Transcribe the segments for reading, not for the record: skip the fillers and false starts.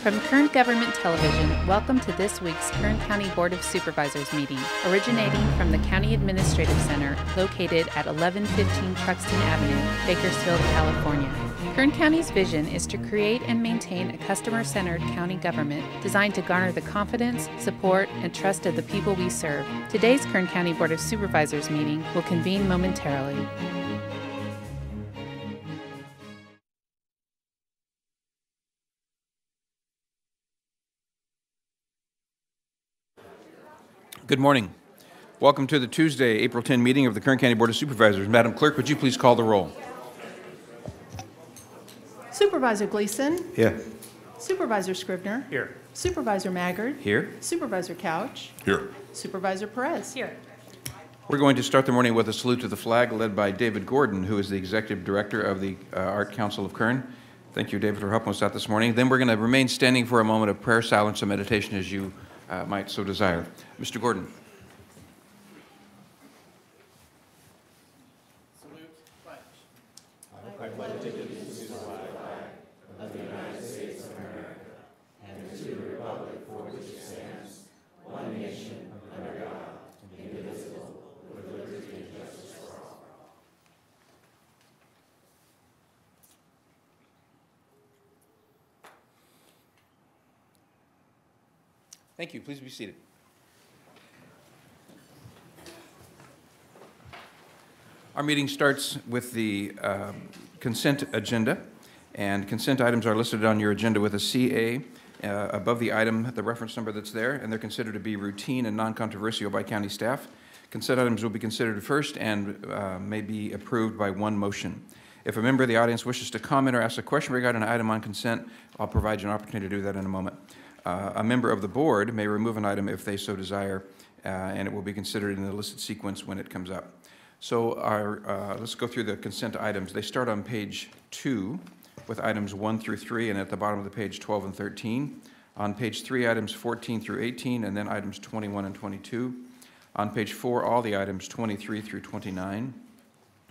From Kern Government Television, welcome to this week's Kern County Board of Supervisors meeting, originating from the County Administrative Center located at 1115 Truxton Avenue, Bakersfield, California. Kern County's vision is to create and maintain a customer-centered county government designed to garner the confidence, support, and trust of the people we serve. Today's Kern County Board of Supervisors meeting will convene momentarily. Good morning. Welcome to the Tuesday, April 10 meeting of the Kern County Board of Supervisors. Madam Clerk, would you please call the roll? Supervisor Gleason. Here. Supervisor Scribner. Here. Supervisor Maggard. Here. Supervisor Couch. Here. Supervisor Perez. Here. We're going to start the morning with a salute to the flag led by David Gordon, who is the Executive Director of the Art Council of Kern. Thank you, David, for helping us out this morning. Then we're going to remain standing for a moment of prayer, silence, and meditation as you might so desire. Mr. Gordon. Salute. Pledge. I pledge allegiance to the flag of the United States of America and to the republic for which it stands, one nation, under God, indivisible, with liberty and justice for all. Thank you. Please be seated. Our meeting starts with the consent agenda, and consent items are listed on your agenda with a CA above the item, the reference number that's there, and they're considered to be routine and non-controversial by county staff. Consent items will be considered first and may be approved by one motion. If a member of the audience wishes to comment or ask a question regarding an item on consent, I'll provide you an opportunity to do that in a moment. A member of the board may remove an item if they so desire, and it will be considered in the listed sequence when it comes up. So let's go through the consent items. They start on page 2 with items 1 through 3, and at the bottom of the page 12 and 13. On page 3, items 14 through 18, and then items 21 and 22. On page 4, all the items 23 through 29.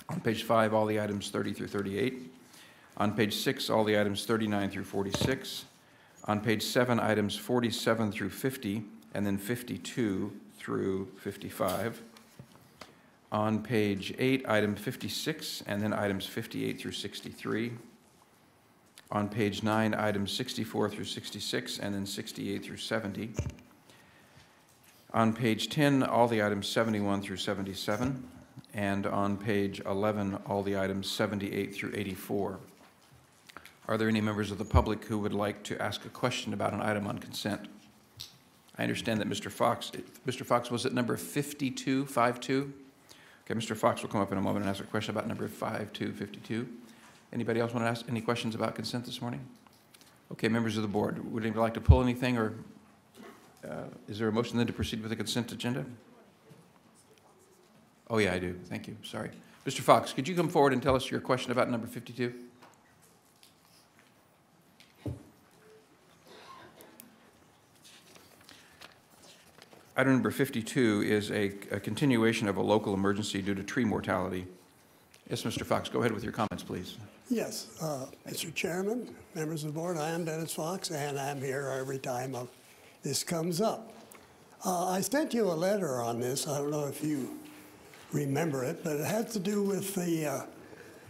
On page 5, all the items 30 through 38. On page 6, all the items 39 through 46. On page 7, items 47 through 50, and then 52 through 55. On page 8, item 56, and then items 58 through 63. On page 9, items 64 through 66, and then 68 through 70. On page 10, all the items 71 through 77. And on page 11, all the items 78 through 84. Are there any members of the public who would like to ask a question about an item on consent? I understand that Mr. Fox, was it number 52, 52? Okay, Mr. Fox will come up in a moment and ask a question about number 5252. Anybody else want to ask any questions about consent this morning? Okay, members of the board, would anybody like to pull anything, or is there a motion then to proceed with the consent agenda? Oh yeah, I do. Thank you. Sorry. Mr. Fox, could you come forward and tell us your question about number 52? Item number 52 is a continuation of a local emergency due to tree mortality. Yes, Mr. Fox, go ahead with your comments, please. Yes, Mr. Chairman, members of the board, I am Dennis Fox, and I'm here every time this comes up. I sent you a letter on this. I don't know if you remember it, but it had to do with a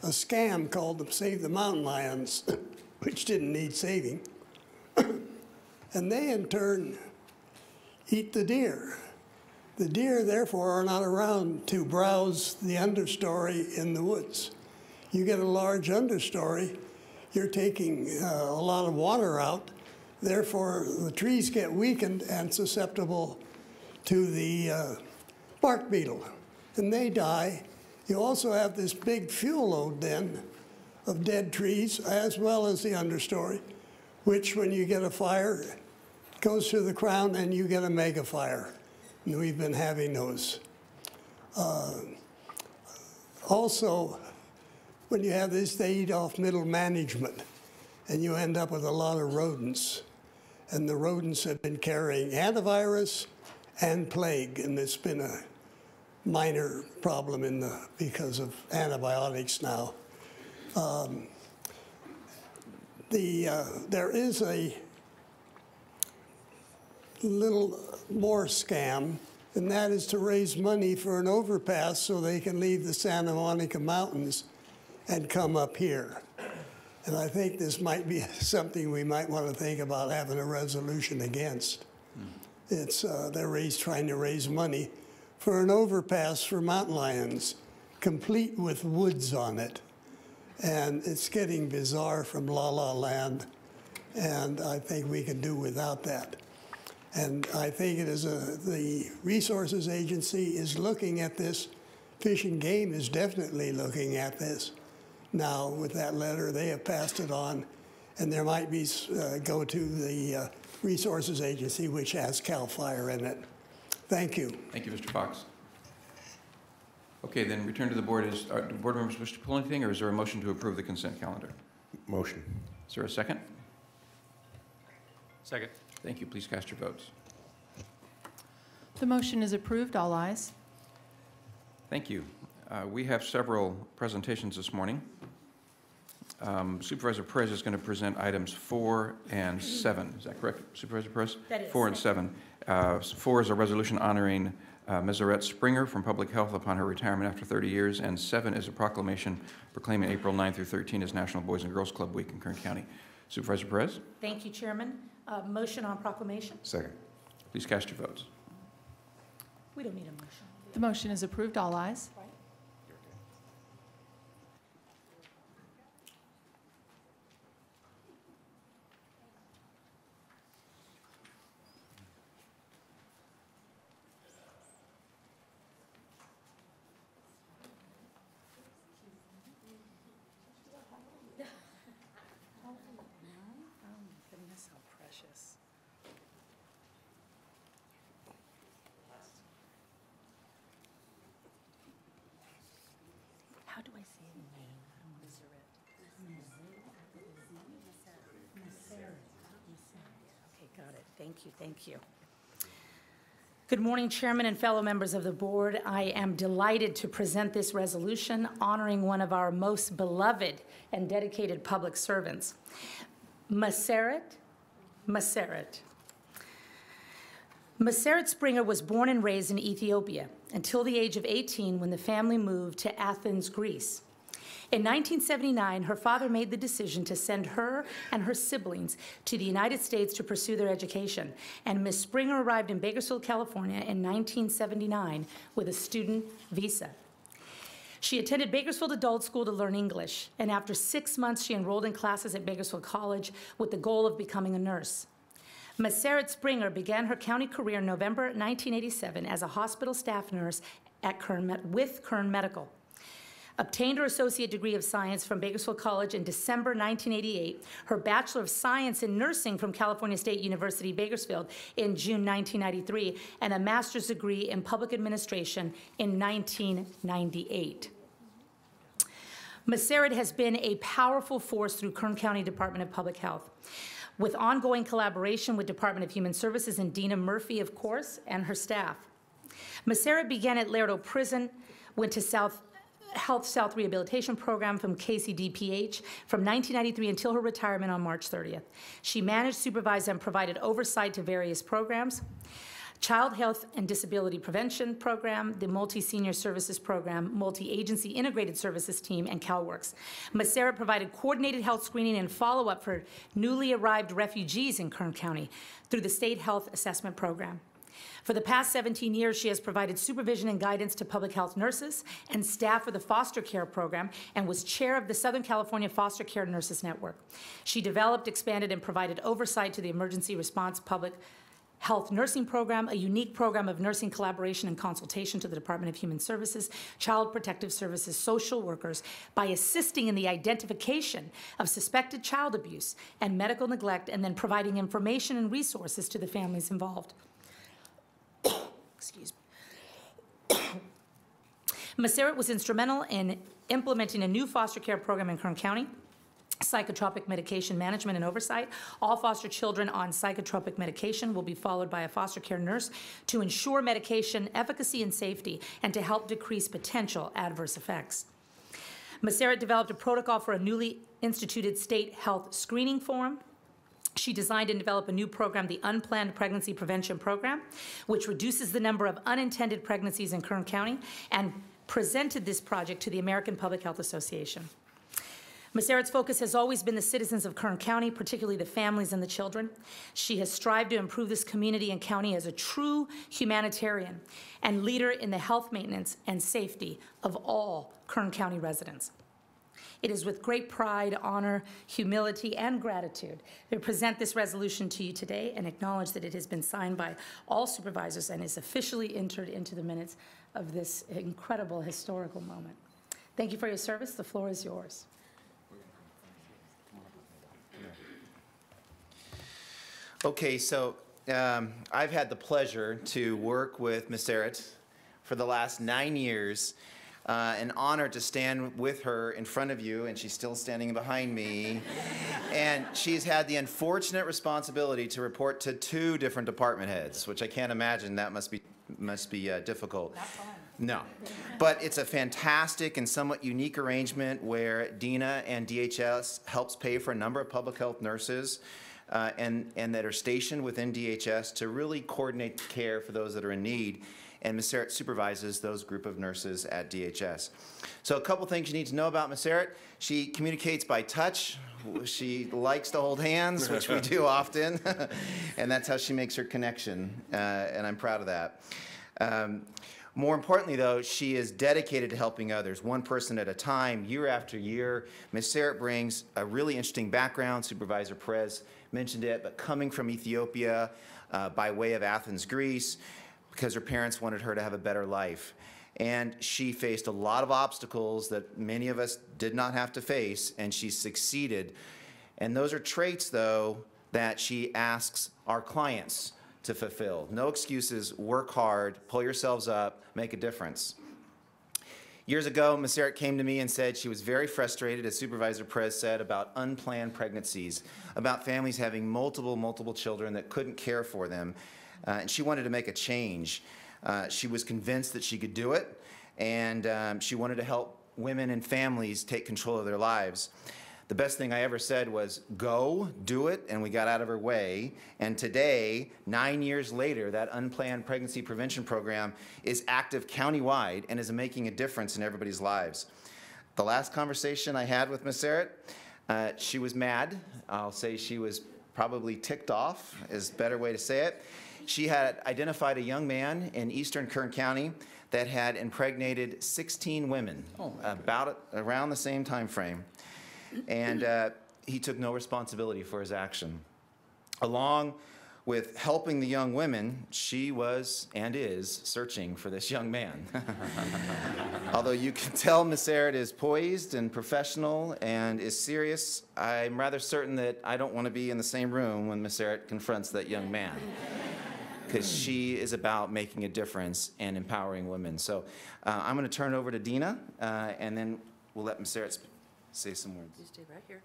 scam called the Save the Mountain Lions, which didn't need saving. And they, in turn, eat the deer. The deer, therefore, are not around to browse the understory in the woods. You get a large understory, you're taking a lot of water out, therefore the trees get weakened and susceptible to the bark beetle, and they die. You also have this big fuel load then of dead trees, as well as the understory, which when you get a fire, goes through the crown and you get a mega fire. And we've been having those. Also, when you have this, they eat off middle management, and you end up with a lot of rodents. And the rodents have been carrying antivirus and plague, and it's been a minor problem because of antibiotics now. There is a little more scam, and that is to raise money for an overpass so they can leave the Santa Monica Mountains and come up here. And I think this might be something we might want to think about having a resolution against. It's they're trying to raise money for an overpass for mountain lions, complete with woods on it. And it's getting bizarre from La La Land, and I think we can do without that. And I think it is the Resources Agency is looking at this. Fish and Game is definitely looking at this. Now, with that letter, they have passed it on, and there might be go to the Resources Agency, which has CAL FIRE in it. Thank you. Thank you, Mr. Fox. Okay, then return to the board. Do board members wish to pull anything, or is there a motion to approve the consent calendar? Motion. Is there a second? Second. Thank you. Please cast your votes. The motion is approved. All ayes. Thank you. We have several presentations this morning. Supervisor Perez is going to present items 4 and 7. Is that correct, Supervisor Perez? That is. 4 and 7. 4 is a resolution honoring Meseret Springer from Public Health upon her retirement after 30 years, and 7 is a proclamation proclaiming April 9 through 13 as National Boys and Girls Club Week in Kern County. Supervisor Perez? Thank you, Chairman. Motion on proclamation? Second. Please cast your votes. We don't need a motion. The motion is approved. All ayes. Right? Goodness, how precious. How do I say the name? Meseret. Okay, got it. Thank you, thank you. Good morning, Chairman and fellow members of the board. I am delighted to present this resolution honoring one of our most beloved and dedicated public servants, Meseret. Meseret Springer was born and raised in Ethiopia until the age of 18 when the family moved to Athens, Greece. In 1979, her father made the decision to send her and her siblings to the United States to pursue their education, and Ms. Springer arrived in Bakersfield, California in 1979 with a student visa. She attended Bakersfield Adult School to learn English, and after 6 months, she enrolled in classes at Bakersfield College with the goal of becoming a nurse. Meseret Springer began her county career in November 1987 as a hospital staff nurse at with Kern Medical. Obtained her associate degree of science from Bakersfield College in December 1988, her Bachelor of Science in Nursing from California State University, Bakersfield in June 1993, and a master's degree in public administration in 1998. Meseret has been a powerful force through Kern County Department of Public Health, with ongoing collaboration with Department of Human Services and Dina Murphy, of course, and her staff. Meseret began at Laredo Prison, went to South Rehabilitation Program from KCDPH from 1993 until her retirement on March 30th. She managed, supervised, and provided oversight to various programs: Child Health and Disability Prevention Program, the Multi-Senior Services Program, Multi-Agency Integrated Services Team, and CalWorks. Meseret provided coordinated health screening and follow-up for newly arrived refugees in Kern County through the State Health Assessment Program. For the past 17 years, she has provided supervision and guidance to public health nurses and staff for the foster care program and was chair of the Southern California Foster Care Nurses Network. She developed, expanded, and provided oversight to the Emergency Response Public Health Nursing Program, a unique program of nursing collaboration and consultation to the Department of Human Services, Child Protective Services, social workers, by assisting in the identification of suspected child abuse and medical neglect, and then providing information and resources to the families involved. Excuse me. Meseret was instrumental in implementing a new foster care program in Kern County, psychotropic medication management and oversight. All foster children on psychotropic medication will be followed by a foster care nurse to ensure medication efficacy and safety and to help decrease potential adverse effects. Meseret developed a protocol for a newly instituted state health screening forum She designed and developed a new program, the Unplanned Pregnancy Prevention Program, which reduces the number of unintended pregnancies in Kern County, and presented this project to the American Public Health Association. Meseret's focus has always been the citizens of Kern County, particularly the families and the children. She has strived to improve this community and county as a true humanitarian and leader in the health maintenance and safety of all Kern County residents. It is with great pride, honor, humility, and gratitude that we present this resolution to you today and acknowledge that it has been signed by all supervisors and is officially entered into the minutes of this incredible historical moment. Thank you for your service. The floor is yours. Okay, so I've had the pleasure to work with Meseret for the last 9 years. An honor to stand with her in front of you, and she's still standing behind me. And she's had the unfortunate responsibility to report to 2 different department heads, which I can't imagine that must be difficult. Not fun. No, but it's a fantastic and somewhat unique arrangement where Dina and DHS helps pay for a number of public health nurses and that are stationed within DHS to really coordinate care for those that are in need. And Meseret supervises those group of nurses at DHS. So a couple things you need to know about Meseret. She communicates by touch. She likes to hold hands, which we do often. And that's how she makes her connection. And I'm proud of that. More importantly, though, she is dedicated to helping others, one person at a time, year after year. Meseret brings a really interesting background. Supervisor Perez mentioned it, but coming from Ethiopia by way of Athens, Greece, because her parents wanted her to have a better life. And she faced a lot of obstacles that many of us did not have to face, and she succeeded. And those are traits, though, that she asks our clients to fulfill. No excuses, work hard, pull yourselves up, make a difference. Years ago, Meseret came to me and said she was very frustrated, as Supervisor Perez said, about unplanned pregnancies, about families having multiple children that couldn't care for them, and she wanted to make a change. She was convinced that she could do it, and she wanted to help women and families take control of their lives. The best thing I ever said was, go, do it, and we got out of her way. And today, 9 years later, that Unplanned Pregnancy Prevention Program is active countywide and is making a difference in everybody's lives. The last conversation I had with Meseret, she was mad. I'll say she was probably ticked off, is a better way to say it. She had identified a young man in eastern Kern County that had impregnated 16 women, around the same time frame. And he took no responsibility for his action. Along with helping the young women, she was and is searching for this young man. Although you can tell Meseret is poised and professional and is serious, I'm rather certain that I don't want to be in the same room when Meseret confronts that young man, because she is about making a difference and empowering women. So I'm going to turn it over to Dina, and then we'll let Meseret say some words. You stay right here.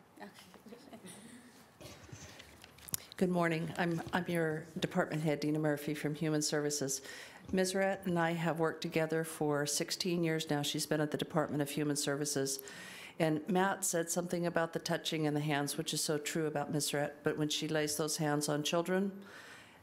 Good morning. I'm your department head, Dina Murphy from Human Services. Meseret and I have worked together for 16 years now. She's been at the Department of Human Services. And Matt said something about the touching and the hands, which is so true about Meseret. But when she lays those hands on children,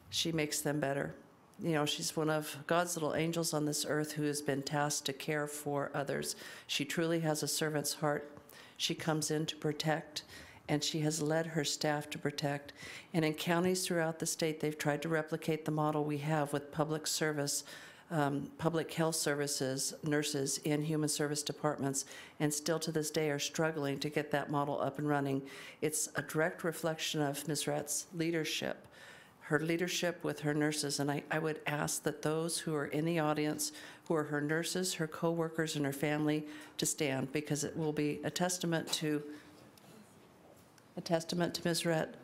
she makes them better. You know, she's one of God's little angels on this earth who has been tasked to care for others. She truly has a servant's heart. She comes in to protect, and she has led her staff to protect. And in counties throughout the state, they've tried to replicate the model we have with public service, public health services, nurses in human service departments, and still to this day are struggling to get that model up and running. It's a direct reflection of Meseret's leadership, her leadership with her nurses. And I would ask that those who are in the audience, who are her nurses, her co-workers, and her family, to stand, because it will be a testament to Meseret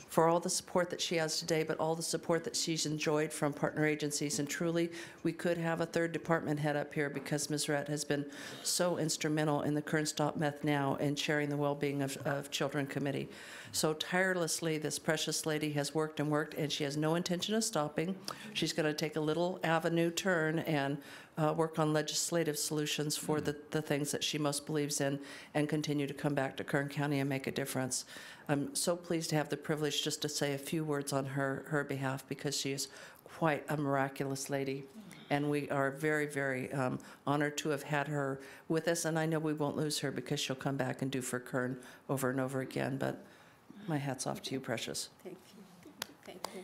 for all the support that she has today, but all the support that she's enjoyed from partner agencies. And truly, we could have a third department head up here, because Meseret has been so instrumental in the Kern Stop Meth Now and sharing the well-being of Children Committee. So tirelessly, this precious lady has worked and worked, and she has no intention of stopping. She's going to take a little avenue turn and work on legislative solutions for the things that she most believes in, and continue to come back to Kern County and make a difference. I'm so pleased to have the privilege just to say a few words on her behalf, because she is quite a miraculous lady. And we are very, very honored to have had her with us. And I know we won't lose her, because she'll come back and do for Kern over and over again. But my hat's off to you, Precious. Thank you. Thank you.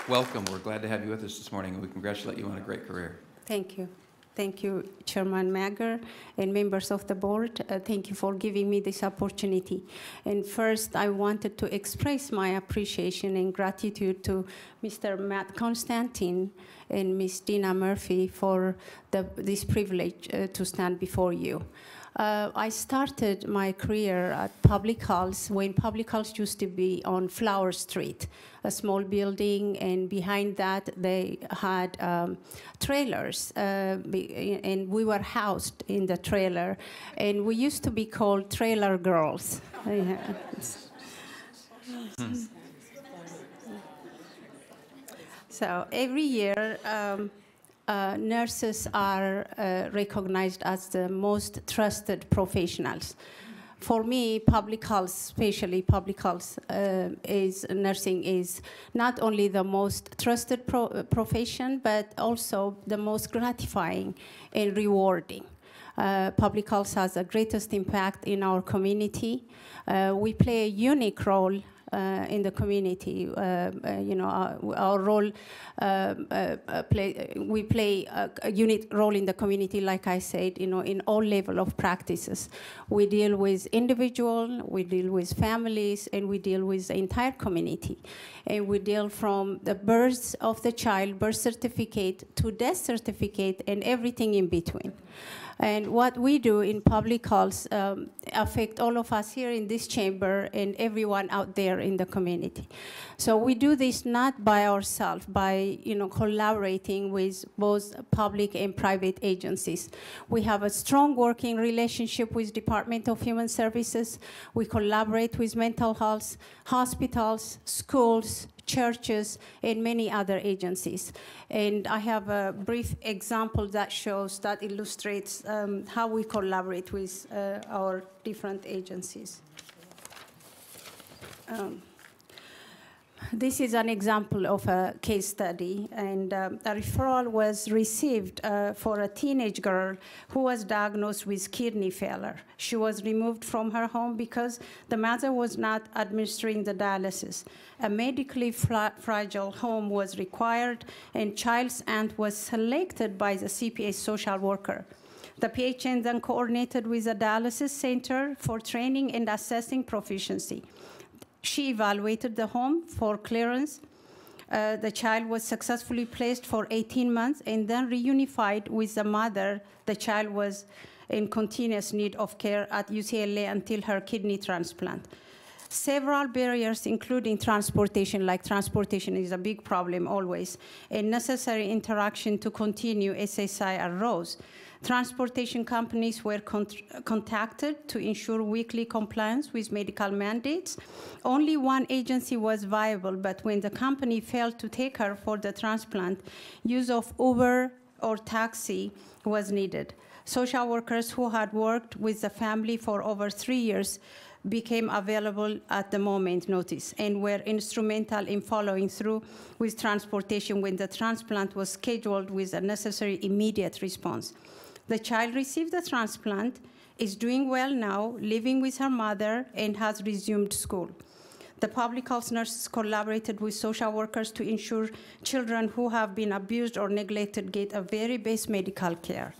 Welcome. We're glad to have you with us this morning, and we congratulate you on a great career. Thank you. Thank you, Chairman Mager and members of the board. Thank you for giving me this opportunity. And first, I wanted to express my appreciation and gratitude to Mr. Matt Constantine and Ms. Dina Murphy for this privilege to stand before you. I started my career at Public Health when Public Health used to be on Flower Street, a small building, and behind that they had trailers, and we were housed in the trailer, and we used to be called Trailer Girls. So every year, nurses are recognized as the most trusted professionals. For me, public health, especially public health, nursing is not only the most trusted profession, but also the most gratifying and rewarding. Public health has the greatest impact in our community. We play a unique role in the community. Our role, we play a unique role in the community, like I said, in all level of practices. We deal with individuals, we deal with families, and we deal with the entire community. And we deal from the birth of the child, birth certificate, to death certificate, and everything in between. And what we do in public health affect all of us here in this chamber and everyone out there in the community. So we do this not by ourselves, by collaborating with both public and private agencies. We have a strong working relationship with Department of Human Services. We collaborate with mental health, hospitals, schools, churches, and many other agencies. And I have a brief example that illustrates how we collaborate with our different agencies. This is an example of a case study, and a referral was received for a teenage girl who was diagnosed with kidney failure. She was removed from her home because the mother was not administering the dialysis. A medically fragile home was required, and child's aunt was selected by the CPS social worker. The PHN then coordinated with a dialysis center for training and assessing proficiency. She evaluated the home for clearance. The child was successfully placed for 18 months and then reunified with the mother. The child was in continuous need of care at UCLA until her kidney transplant. Several barriers, including transportation, like transportation is a big problem always, and necessary interaction to continue SSI arose. Transportation companies were contacted to ensure weekly compliance with medical mandates. Only one agency was viable, but when the company failed to take her for the transplant, use of Uber or taxi was needed. Social workers who had worked with the family for over 3 years became available at the moment's notice and were instrumental in following through with transportation when the transplant was scheduled with a necessary immediate response. The child received the transplant, is doing well now, living with her mother, and has resumed school. The public health nurses collaborated with social workers to ensure children who have been abused or neglected get a very best medical care.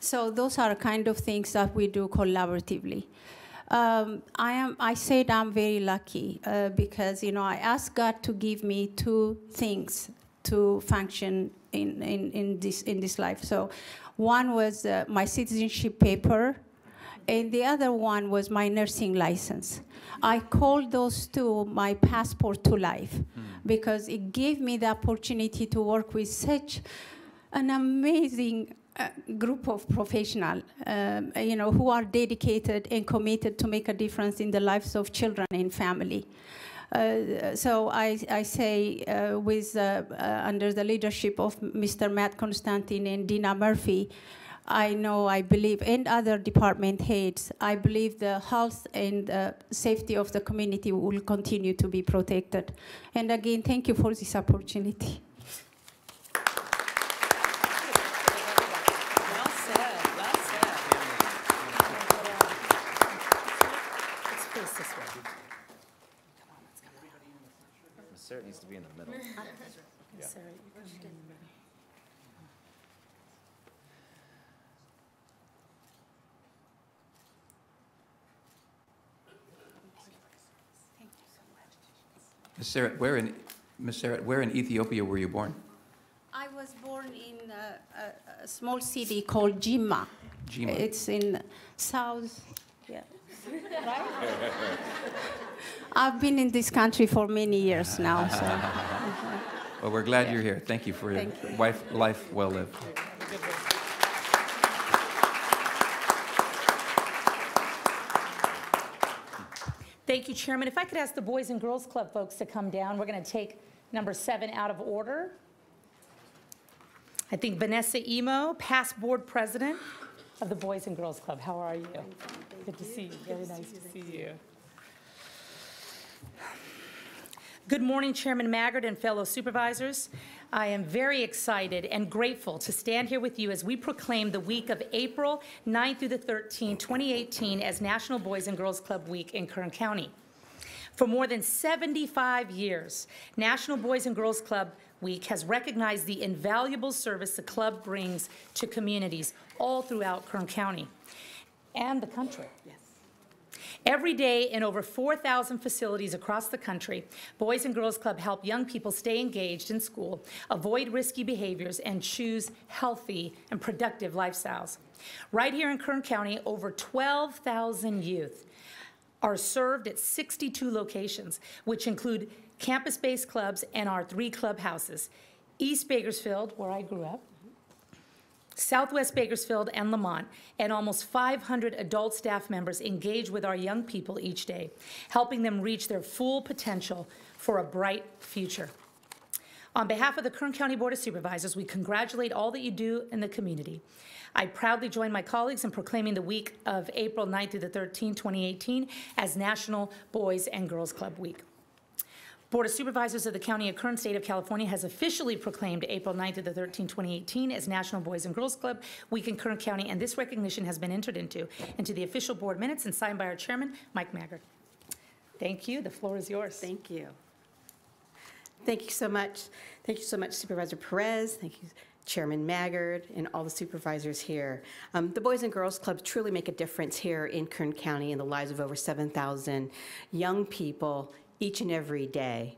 So those are kind of things that we do collaboratively. I said I'm very lucky because I asked God to give me two things to function in this life. So one was my citizenship paper, and the other one was my nursing license. I called those two my passport to life because it gave me the opportunity to work with such an amazing group of professionals, who are dedicated and committed to make a difference in the lives of children and family. So I say, under the leadership of Mr. Matt Constantine and Dina Murphy, I believe, and other department heads, I believe the health and safety of the community will continue to be protected. And again, thank you for this opportunity. Well said, well said. Let's face this way. Meseret needs to be in the middle. Sarah, you come in the middle. Meseret, where in Ethiopia were you born? I was born in a small city called Jimma. Jimma. It's in south. Yeah. Right? I've been in this country for many years now. So. Well, we're glad you're here. Thank you for your life well lived. Thank you, Chairman. If I could ask the Boys and Girls Club folks to come down. We're going to take number 7 out of order. I think Vanessa Emo, past board president of the Boys and Girls Club. How are you? Good to see you. Very nice to see you. Good morning, Chairman Maggard and fellow supervisors. I am very excited and grateful to stand here with you as we proclaim the week of April 9th through the 13th, 2018 as National Boys and Girls Club Week in Kern County. For more than 75 years, National Boys and Girls Club Week has recognized the invaluable service the club brings to communities all throughout Kern County and the country. Yes. Every day in over 4,000 facilities across the country, Boys and Girls Club help young people stay engaged in school, avoid risky behaviors, and choose healthy and productive lifestyles. Right here in Kern County, over 12,000 youth are served at 62 locations, which include campus-based clubs and our 3 clubhouses: East Bakersfield, where I grew up, Southwest Bakersfield and Lamont, and almost 500 adult staff members engage with our young people each day, helping them reach their full potential for a bright future. On behalf of the Kern County Board of Supervisors, we congratulate all that you do in the community. I proudly join my colleagues in proclaiming the week of April 9th through the 13th, 2018 as National Boys and Girls Club Week. Board of Supervisors of the County of Kern, State of California, has officially proclaimed April 9th to the 13th, 2018 as National Boys and Girls Club Week in Kern County, and this recognition has been entered into the official board minutes and signed by our chairman, Mike Maggard. Thank you. The floor is yours. Thank you. Thank you so much. Thank you so much, Supervisor Perez. Thank you, Chairman Maggard, and all the supervisors here. The Boys and Girls Clubs truly make a difference here in Kern County in the lives of over 7,000 young people each and every day.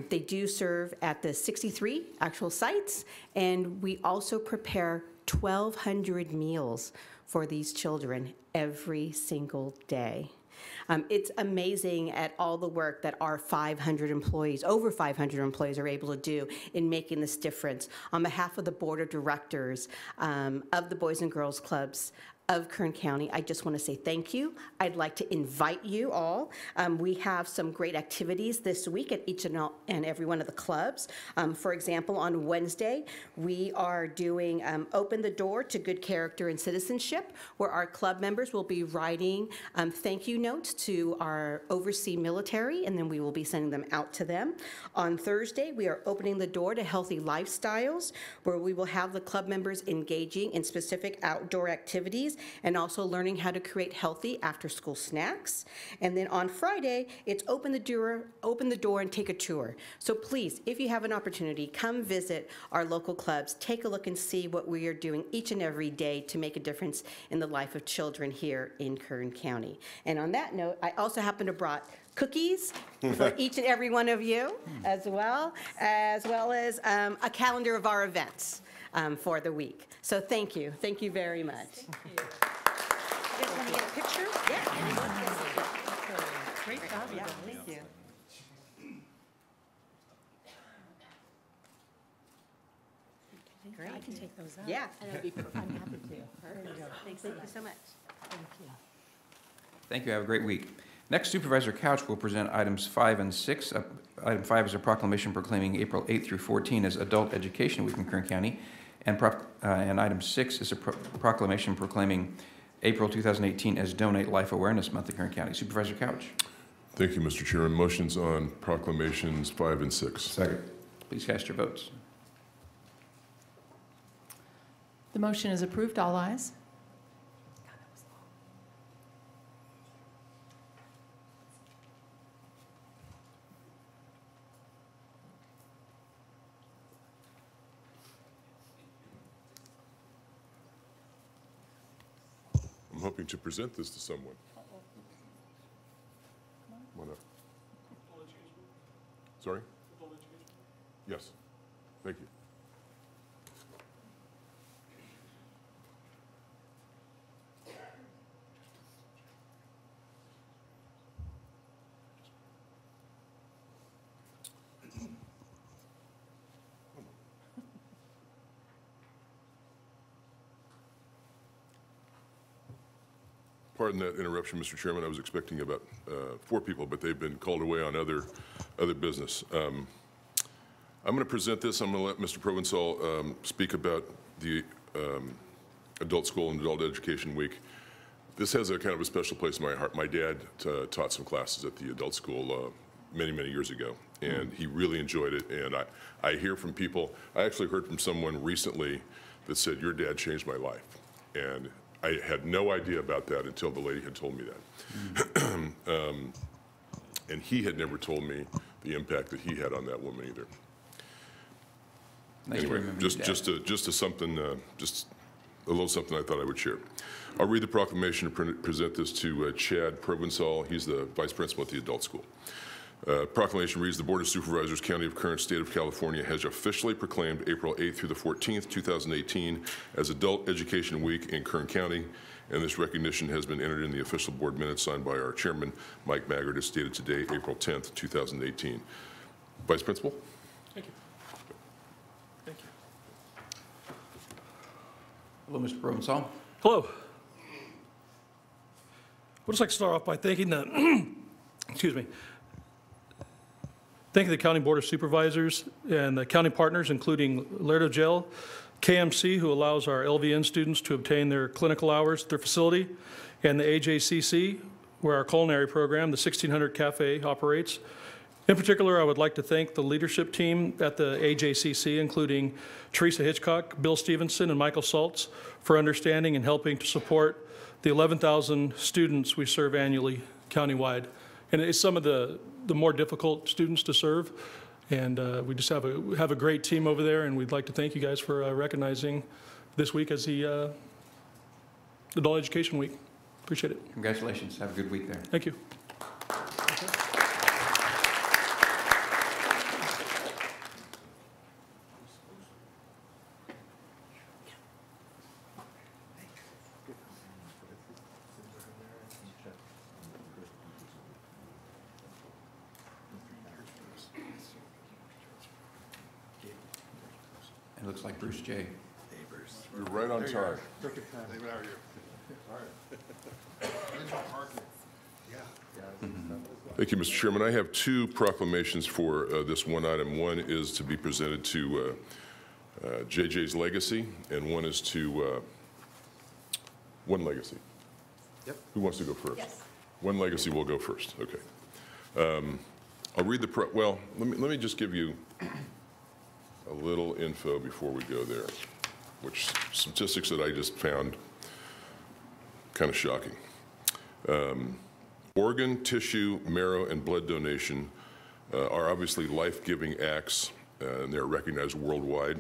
They do serve at the 63 actual sites, and we also prepare 1,200 meals for these children every single day. It's amazing at all the work that our 500 employees, over 500 employees, are able to do in making this difference. On behalf of the Board of Directors of the Boys and Girls Clubs of Kern County, I just want to say thank you. I'd like to invite you all. We have some great activities this week at each and every one of the clubs. For example, on Wednesday, we are doing Open the Door to Good Character and Citizenship, where our club members will be writing thank you notes to our overseas military, and then we will be sending them out to them. On Thursday, we are opening the door to Healthy Lifestyles, where we will have the club members engaging in specific outdoor activities and also learning how to create healthy after-school snacks. And then on Friday, it's open the door and take a tour. So please, if you have an opportunity, come visit our local clubs, take a look and see what we are doing each and every day to make a difference in the life of children here in Kern County. And on that note, I also happen to brought cookies for each and every one of you, as well as a calendar of our events for the week. So thank you. Thank you very much. Thank you. You guys want to get a picture? Yeah. Great job. Yeah, thank you. Great. I can take those out. Yeah. I'm happy to. Thank you so much. Thank you. Thank you. Have a great week. Next, Supervisor Couch will present items 5 and 6. Item 5 is a proclamation proclaiming April 8 through 14 as Adult Education Week in Kern County. And item 6 is a proclamation proclaiming April 2018 as Donate Life Awareness Month in Kern County. Supervisor Couch. Thank you, Mr. Chairman. Motions on proclamations 5 and 6. Second. Please cast your votes. The motion is approved. All ayes. I'm hoping to present this to someone. Come on up. Sorry? Yes. Thank you. Pardon that interruption, Mr. Chairman. I was expecting about 4 people, but they've been called away on other business. I'm going to present this. I'm going to let Mr. Provençal speak about the Adult School and Adult Education Week. This has a kind of a special place in my heart. My dad taught some classes at the adult school many, many years ago, and he really enjoyed it. And I hear from people, I actually heard from someone recently that said, your dad changed my life. And I had no idea about that until the lady had told me that. And he had never told me the impact that he had on that woman either. Nice Anyway, just a little something I thought I would share. I'll read the proclamation and present this to Chad Provençal. He's the vice principal at the adult school. Proclamation reads, the Board of Supervisors, County of Kern, State of California, has officially proclaimed April 8th through the 14th, 2018 as Adult Education Week in Kern County, and this recognition has been entered in the official board minutes signed by our chairman, Mike Maggard, as stated today, April 10th, 2018. Vice Principal? Thank you. Thank you. Hello, Mr. Provençal. Hello. I'd just like to start off by thanking the, excuse me, thanking the County Board of Supervisors and the county partners, including Lerdo Jail, KMC, who allows our LVN students to obtain their clinical hours at their facility, and the AJCC, where our culinary program, the 1600 Cafe, operates. In particular, I would like to thank the leadership team at the AJCC, including Teresa Hitchcock, Bill Stevenson, and Michael Saltz, for understanding and helping to support the 11,000 students we serve annually countywide. And it's some of the more difficult students to serve. And we just have a great team over there, and we'd like to thank you guys for recognizing this week as the Adult Education Week. Appreciate it. Congratulations. Have a good week there. Thank you. It looks like Bruce J. You're right on time. Perfect time. Thank you, Mr. Chairman. I have 2 proclamations for this one item. One is to be presented to JJ's Legacy, and one is to One Legacy. Yep. Who wants to go first? Yes. One Legacy will go first. Okay. I'll read the well. Let me just give you a little info before we go there, which statistics that I just found kind of shocking. Organ, tissue, marrow, and blood donation are obviously life-giving acts, and they're recognized worldwide.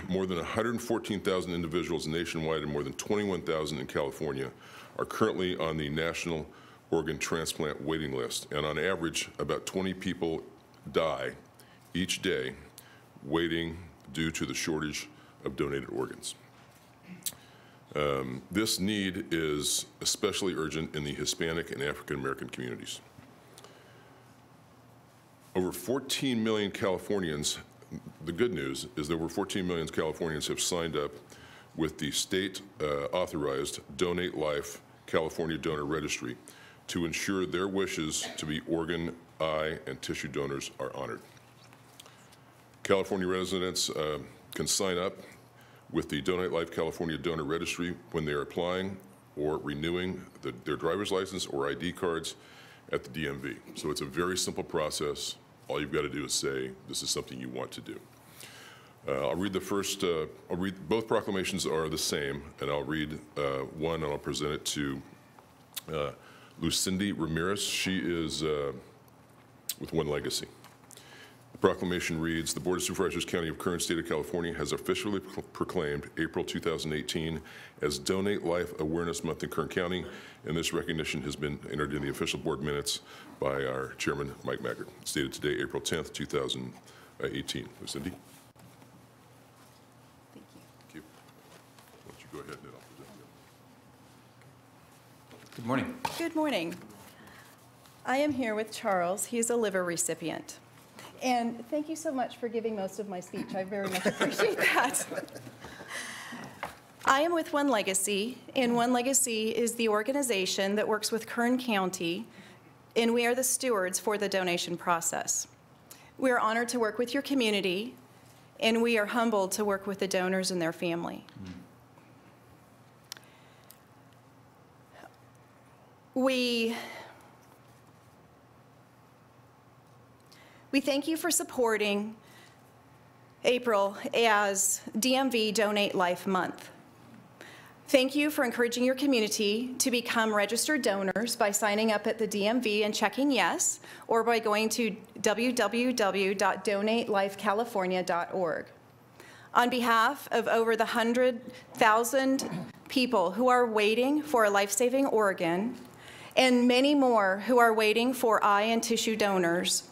More than 114,000 individuals nationwide and more than 21,000 in California are currently on the National Organ Transplant waiting list, and on average, about 20 people die each day waiting due to the shortage of donated organs. This need is especially urgent in the Hispanic and African American communities. Over 14 million Californians, the good news is that over 14 million Californians have signed up with the state-authorized Donate Life California Donor Registry to ensure their wishes to be organ, eye, and tissue donors are honored. California residents can sign up with the Donate Life California Donor Registry when they are applying or renewing their driver's license or ID cards at the DMV. So it's a very simple process. All you've got to do is say, this is something you want to do. I'll read the first, both proclamations are the same, and I'll read one and I'll present it to Lucindy Ramirez. She is with One Legacy. The proclamation reads, the Board of Supervisors, County of Kern, State of California has officially proclaimed April 2018 as Donate Life Awareness Month in Kern County, and this recognition has been entered in the official board minutes by our chairman, Mike Maggard. Stated today, April 10th, 2018. Lucindy? Thank you. Thank you. Why don't you go ahead and I'll present it. Good morning. Good morning. I am here with Charles. He's a liver recipient. And thank you so much for giving most of my speech. I very much appreciate that. I am with One Legacy, and One Legacy is the organization that works with Kern County, and we are the stewards for the donation process. We are honored to work with your community, and we are humbled to work with the donors and their family. We thank you for supporting April as DMV Donate Life Month. Thank you for encouraging your community to become registered donors by signing up at the DMV and checking yes, or by going to www.donatelifecalifornia.org. On behalf of over the 100,000 people who are waiting for a life-saving organ, and many more who are waiting for eye and tissue donors,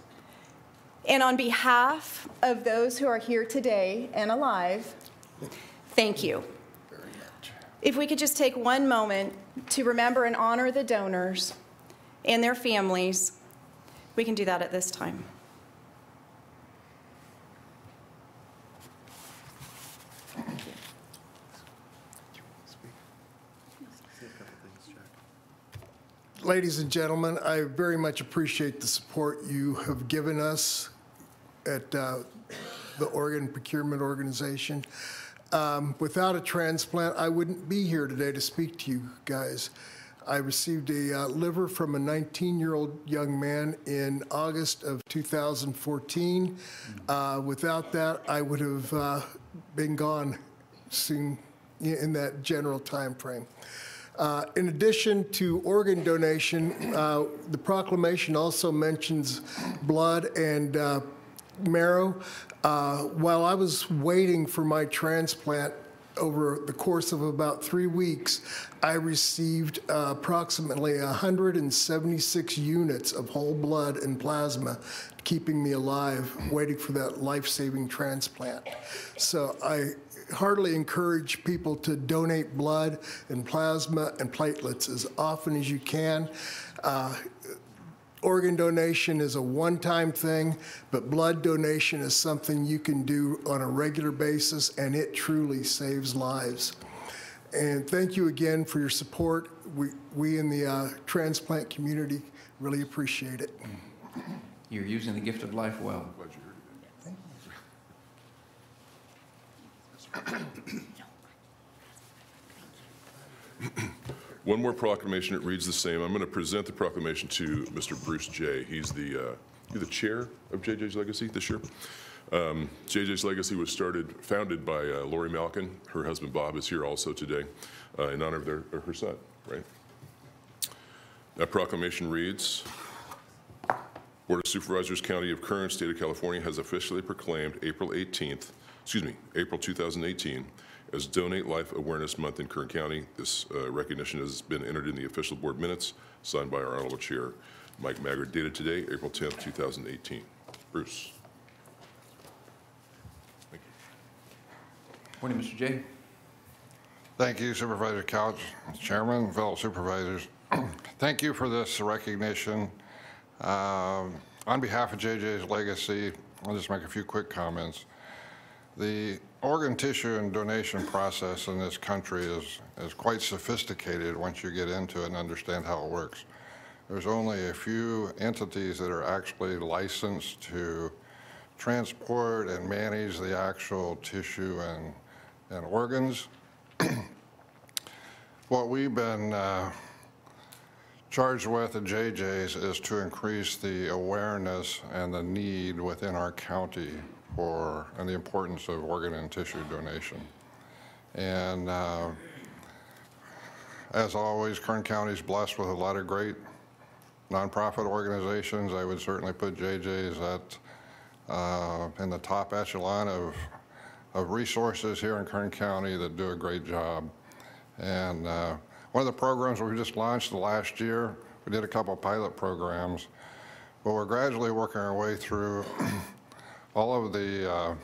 and on behalf of those who are here today and alive, thank you. If we could just take one moment to remember and honor the donors and their families, we can do that at this time. Ladies and gentlemen, I very much appreciate the support you have given us at the Organ Procurement Organization. Without a transplant, I wouldn't be here today to speak to you guys. I received a liver from a 19-year-old young man in August of 2014. Without that, I would have been gone soon in that general time frame. In addition to organ donation, the proclamation also mentions blood and marrow. While I was waiting for my transplant over the course of about 3 weeks, I received approximately 176 units of whole blood and plasma, keeping me alive, waiting for that life-saving transplant. So I heartily encourage people to donate blood and plasma and platelets as often as you can. Organ donation is a one-time thing, but blood donation is something you can do on a regular basis, and it truly saves lives. And thank you again for your support. We in the transplant community really appreciate it. You're using the gift of life well. One more proclamation, it reads the same. I'm going to present the proclamation to Mr. Bruce J. He's the chair of JJ's Legacy this year. JJ's Legacy was founded by Lori Malkin. Her husband Bob is here also today in honor of her son, right? That proclamation reads, Board of Supervisors, County of Kern, State of California has officially proclaimed April 2018 as Donate Life Awareness Month in Kern County. This recognition has been entered in the official board minutes, signed by our Honorable Chair, Mike Maggard, dated today, April 10th, 2018. Bruce. Thank you. Morning, Mr. J. Thank you, Supervisor Couch, Chairman, fellow supervisors. Thank you for this recognition. On behalf of JJ's Legacy, I'll just make a few quick comments. The organ tissue and donation process in this country is quite sophisticated once you get into it and understand how it works. There's only a few entities that are actually licensed to transport and manage the actual tissue and organs. What we've been charged with at JJ's is to increase the awareness and the need within our county and the importance of organ and tissue donation. And as always, Kern County is blessed with a lot of great nonprofit organizations. I would certainly put JJ's in the top echelon of resources here in Kern County that do a great job. And one of the programs we just launched last year, we did a couple of pilot programs, but we're gradually working our way through all of the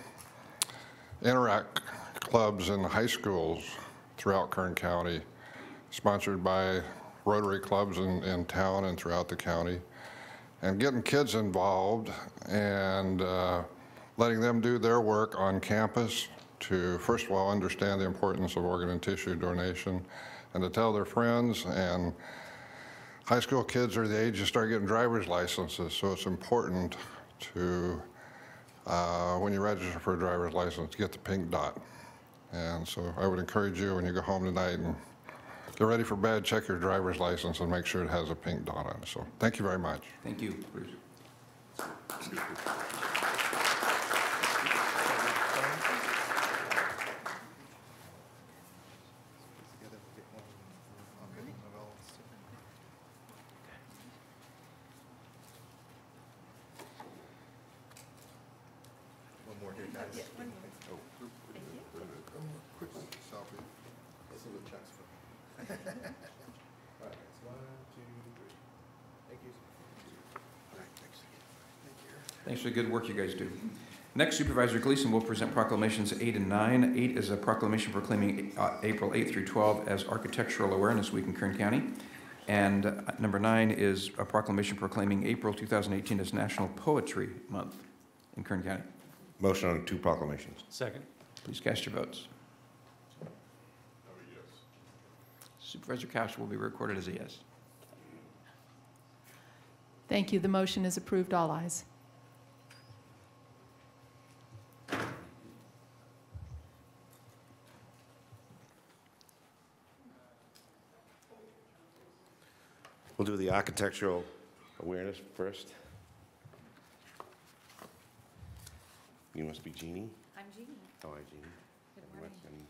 Interact clubs in high schools throughout Kern County, sponsored by Rotary clubs in town and throughout the county, and getting kids involved and letting them do their work on campus to, first of all, understand the importance of organ and tissue donation, and to tell their friends. And high school kids are the age to start getting driver's licenses, so it's important to, when you register for a driver's license, get the pink dot. And so I would encourage you, when you go home tonight and get ready for bed, check your driver's license and make sure it has a pink dot on it. So thank you very much. Thank you, Bruce. Thanks for the good work you guys do. Next, Supervisor Gleason will present proclamations 8 and 9. 8 is a proclamation proclaiming April 8 through 12 as Architectural Awareness Week in Kern County. And number 9 is a proclamation proclaiming April 2018 as National Poetry Month in Kern County. Motion on 2 proclamations. Second. Please cast your votes. Supervisor Couch will be recorded as a yes. Thank you. The motion is approved. All ayes. We'll do the architectural awareness first. You must be Jeannie? I'm Jeannie. How are you, Jeannie? Good morning.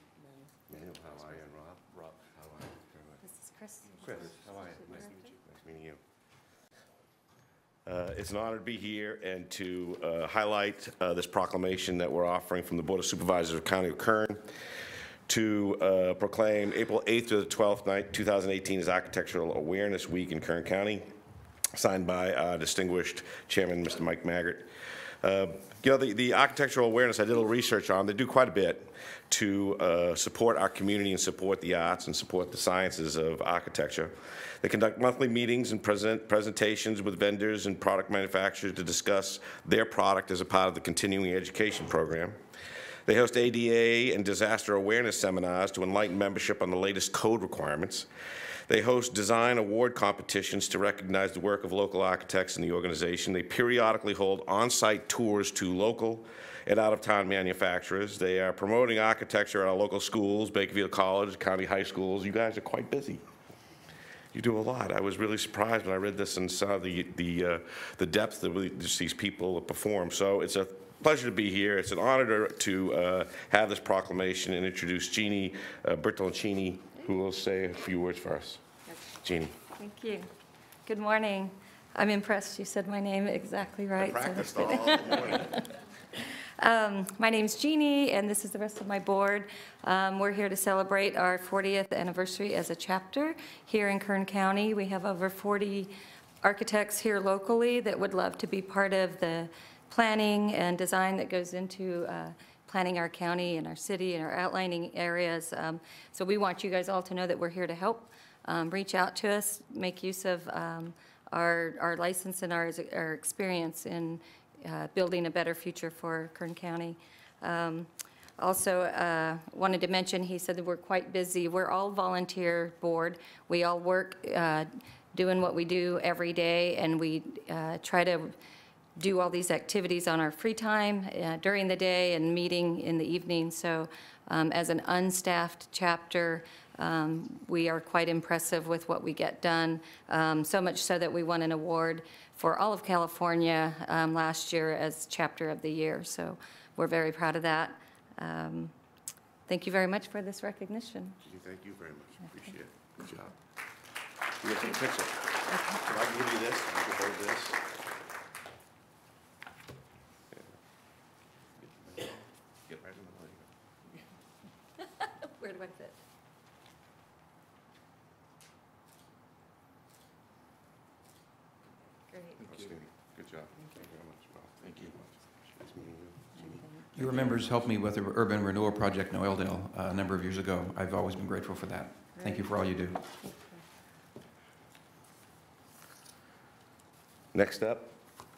Manuel, how are you? And Rob, how are you? This is Kristin. Chris, how are you? Nice to meet you. Nice meeting you. It's an honor to be here and to highlight this proclamation that we're offering from the Board of Supervisors of County of Kern to proclaim April 8th to the 12th night, 2018 as Architectural Awareness Week in Kern County, signed by our distinguished chairman, Mr. Mike Maggart. You know, the architectural awareness, I did a little research on, they do quite a bit to support our community and support the arts and support the sciences of architecture. They conduct monthly meetings and presentations with vendors and product manufacturers to discuss their product as a part of the continuing education program. They host ADA and disaster awareness seminars to enlighten membership on the latest code requirements. They host design award competitions to recognize the work of local architects in the organization. They periodically hold on-site tours to local and out-of-town manufacturers. They are promoting architecture at our local schools, Bakersfield College, county high schools. You guys are quite busy. You do a lot. I was really surprised when I read this and saw the depth that these people perform. So it's a pleasure to be here. It's an honor to have this proclamation and introduce Jeannie Bertoloncini, who will say a few words for us. Okay. Jeannie. Thank you. Good morning. I'm impressed you said my name exactly right. I practiced all morning. My name's Jeannie, and this is the rest of my board. We're here to celebrate our 40th anniversary as a chapter here in Kern County. We have over 40 architects here locally that would love to be part of the planning and design that goes into planning our county and our city and our outlining areas. So we want you guys all to know that we're here to help. Reach out to us, make use of our license and our experience in building a better future for Kern County. Also wanted to mention, he said that we're quite busy. We're all volunteer board. We all work doing what we do every day, and we try to do all these activities on our free time during the day and meeting in the evening. So as an unstaffed chapter, we are quite impressive with what we get done, so much so that we won an award for all of California last year as Chapter of the Year. So we're very proud of that. Thank you very much for this recognition. Thank you very much. Appreciate it. Good job. You get some picture. Can I give you this? You can hold this. Get right in the way. Where do I fit? Great. Outstanding. Good job. Thank you very much. Well, thank you. Nice meeting you. Your members helped me with the urban renewal project in Oildale a number of years ago. I've always been grateful for that. Thank you for all you do. Next up,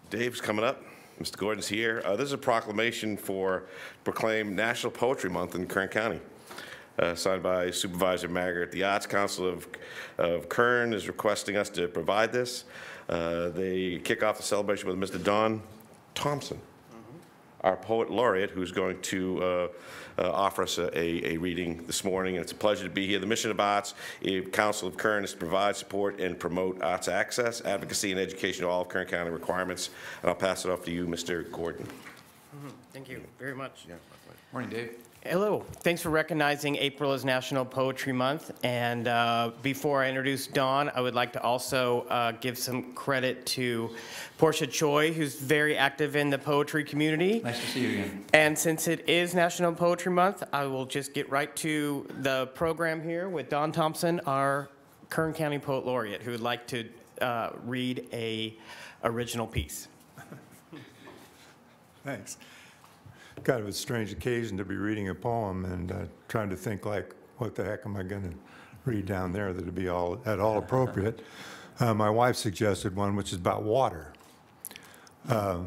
Dave's coming up. Mr. Gordon's here. This is a proclamation for proclaim National Poetry Month in Kern County, signed by Supervisor Maggart. The Arts Council of Kern is requesting us to provide this. They kick off the celebration with Mr. Don Thompson, our poet laureate, who's going to offer us a reading this morning. And it's a pleasure to be here. The mission of Arts Council of Kern is to provide support and promote arts access, advocacy, and education to all of Kern County requirements. And I'll pass it off to you, Mr. Gordon. Thank you very much. Yeah. Morning, Dave. Hello. Thanks for recognizing April as National Poetry Month. And before I introduce Dawn, I would like to also give some credit to Portia Choi, who's very active in the poetry community. Nice to see you again. And since it is National Poetry Month, I will just get right to the program here with Don Thompson, our Kern County Poet Laureate, who would like to read a original piece. Thanks. Kind of a strange occasion to be reading a poem and trying to think like, what the heck am I going to read down there that would be at all appropriate. My wife suggested one which is about water. I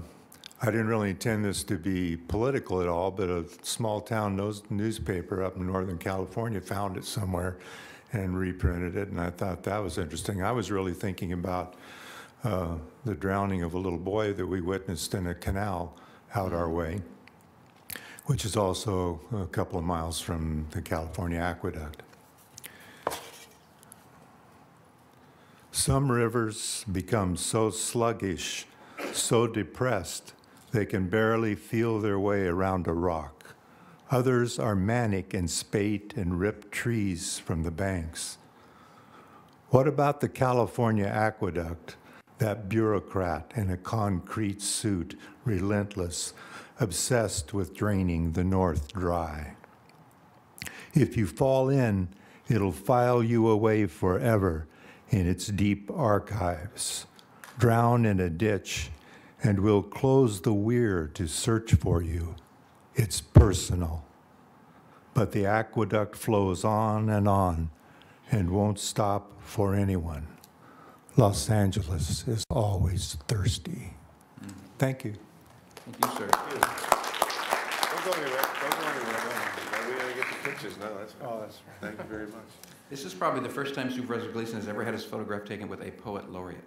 didn't really intend this to be political at all, but a small town newspaper up in Northern California found it somewhere and reprinted it, and I thought that was interesting. I was really thinking about the drowning of a little boy that we witnessed in a canal out our way, which is also a couple of miles from the California Aqueduct. Some rivers become so sluggish, so depressed, they can barely feel their way around a rock. Others are manic and spate and rip trees from the banks. What about the California Aqueduct, that bureaucrat in a concrete suit, relentless, obsessed with draining the North dry? If you fall in, it'll file you away forever in its deep archives. Drown in a ditch, and we'll close the weir to search for you. It's personal. But the aqueduct flows on and won't stop for anyone. Los Angeles is always thirsty. Thank you. Thank you, sir. Don't go anywhere. Don't go anywhere. We gotta get the pictures now. That's right. Oh, that's right. Thank you very much. This is probably the first time Supervisor Gleason has ever had his photograph taken with a poet laureate.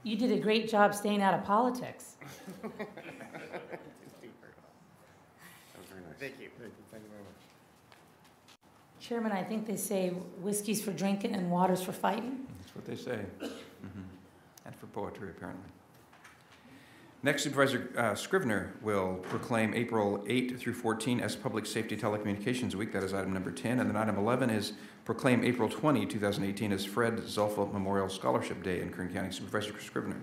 You did a great job staying out of politics. That was very nice. Thank you. Thank you very much. Chairman, I think they say whiskey's for drinking and water's for fighting. That's what they say. And for poetry, apparently. Next, Supervisor Scrivener will proclaim April 8 through 14 as Public Safety Telecommunications Week. That is item number 10. And then item 11 is proclaim April 20, 2018 as Fred Zolfa Memorial Scholarship Day in Kern County. Supervisor Scrivener.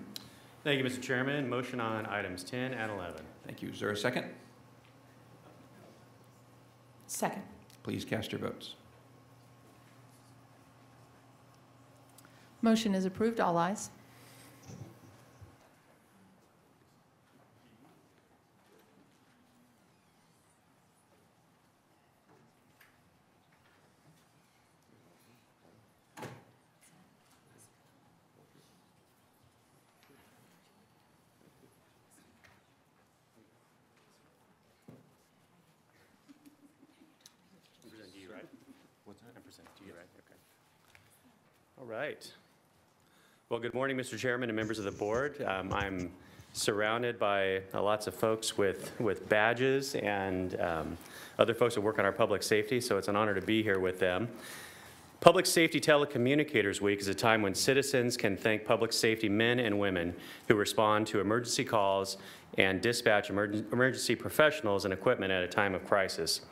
Thank you, Mr. Chairman. Motion on items 10 and 11. Thank you. Is there a second? Second. Please cast your votes. Motion is approved. All ayes. present it to you, right? Okay. All right. Well, good morning, Mr. Chairman and members of the board. I'm surrounded by lots of folks with badges and other folks that work on our public safety, so it's an honor to be here with them. Public Safety Telecommunicators Week is a time when citizens can thank public safety men and women who respond to emergency calls and dispatch emergency professionals and equipment at a time of crisis.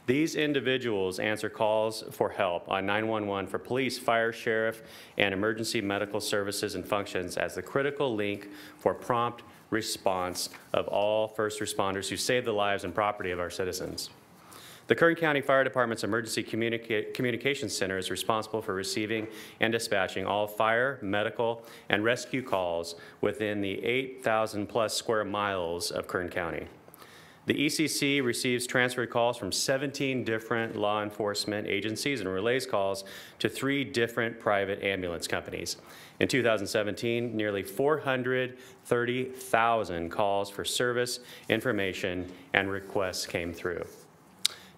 These individuals answer calls for help on 911 for police, fire, sheriff, and emergency medical services and functions as the critical link for prompt response of all first responders who save the lives and property of our citizens. The Kern County Fire Department's Emergency Communications Center is responsible for receiving and dispatching all fire, medical, and rescue calls within the 8,000 plus square miles of Kern County. The ECC receives transferred calls from 17 different law enforcement agencies and relays calls to 3 different private ambulance companies. In 2017, nearly 430,000 calls for service, information, and requests came through.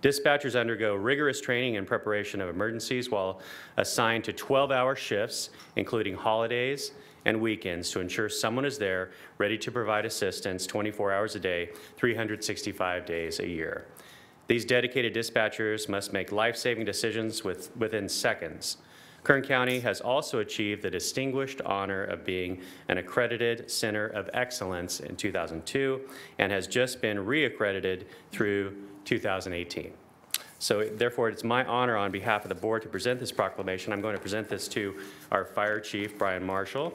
Dispatchers undergo rigorous training in preparation of emergencies while assigned to 12-hour shifts, including holidays and weekends, to ensure someone is there ready to provide assistance 24 hours a day, 365 days a year. These dedicated dispatchers must make life-saving decisions within seconds. Kern County has also achieved the distinguished honor of being an accredited Center of Excellence in 2002 and has just been reaccredited through 2018. So therefore, it's my honor on behalf of the board to present this proclamation. I'm going to present this to our Fire Chief, Brian Marshall.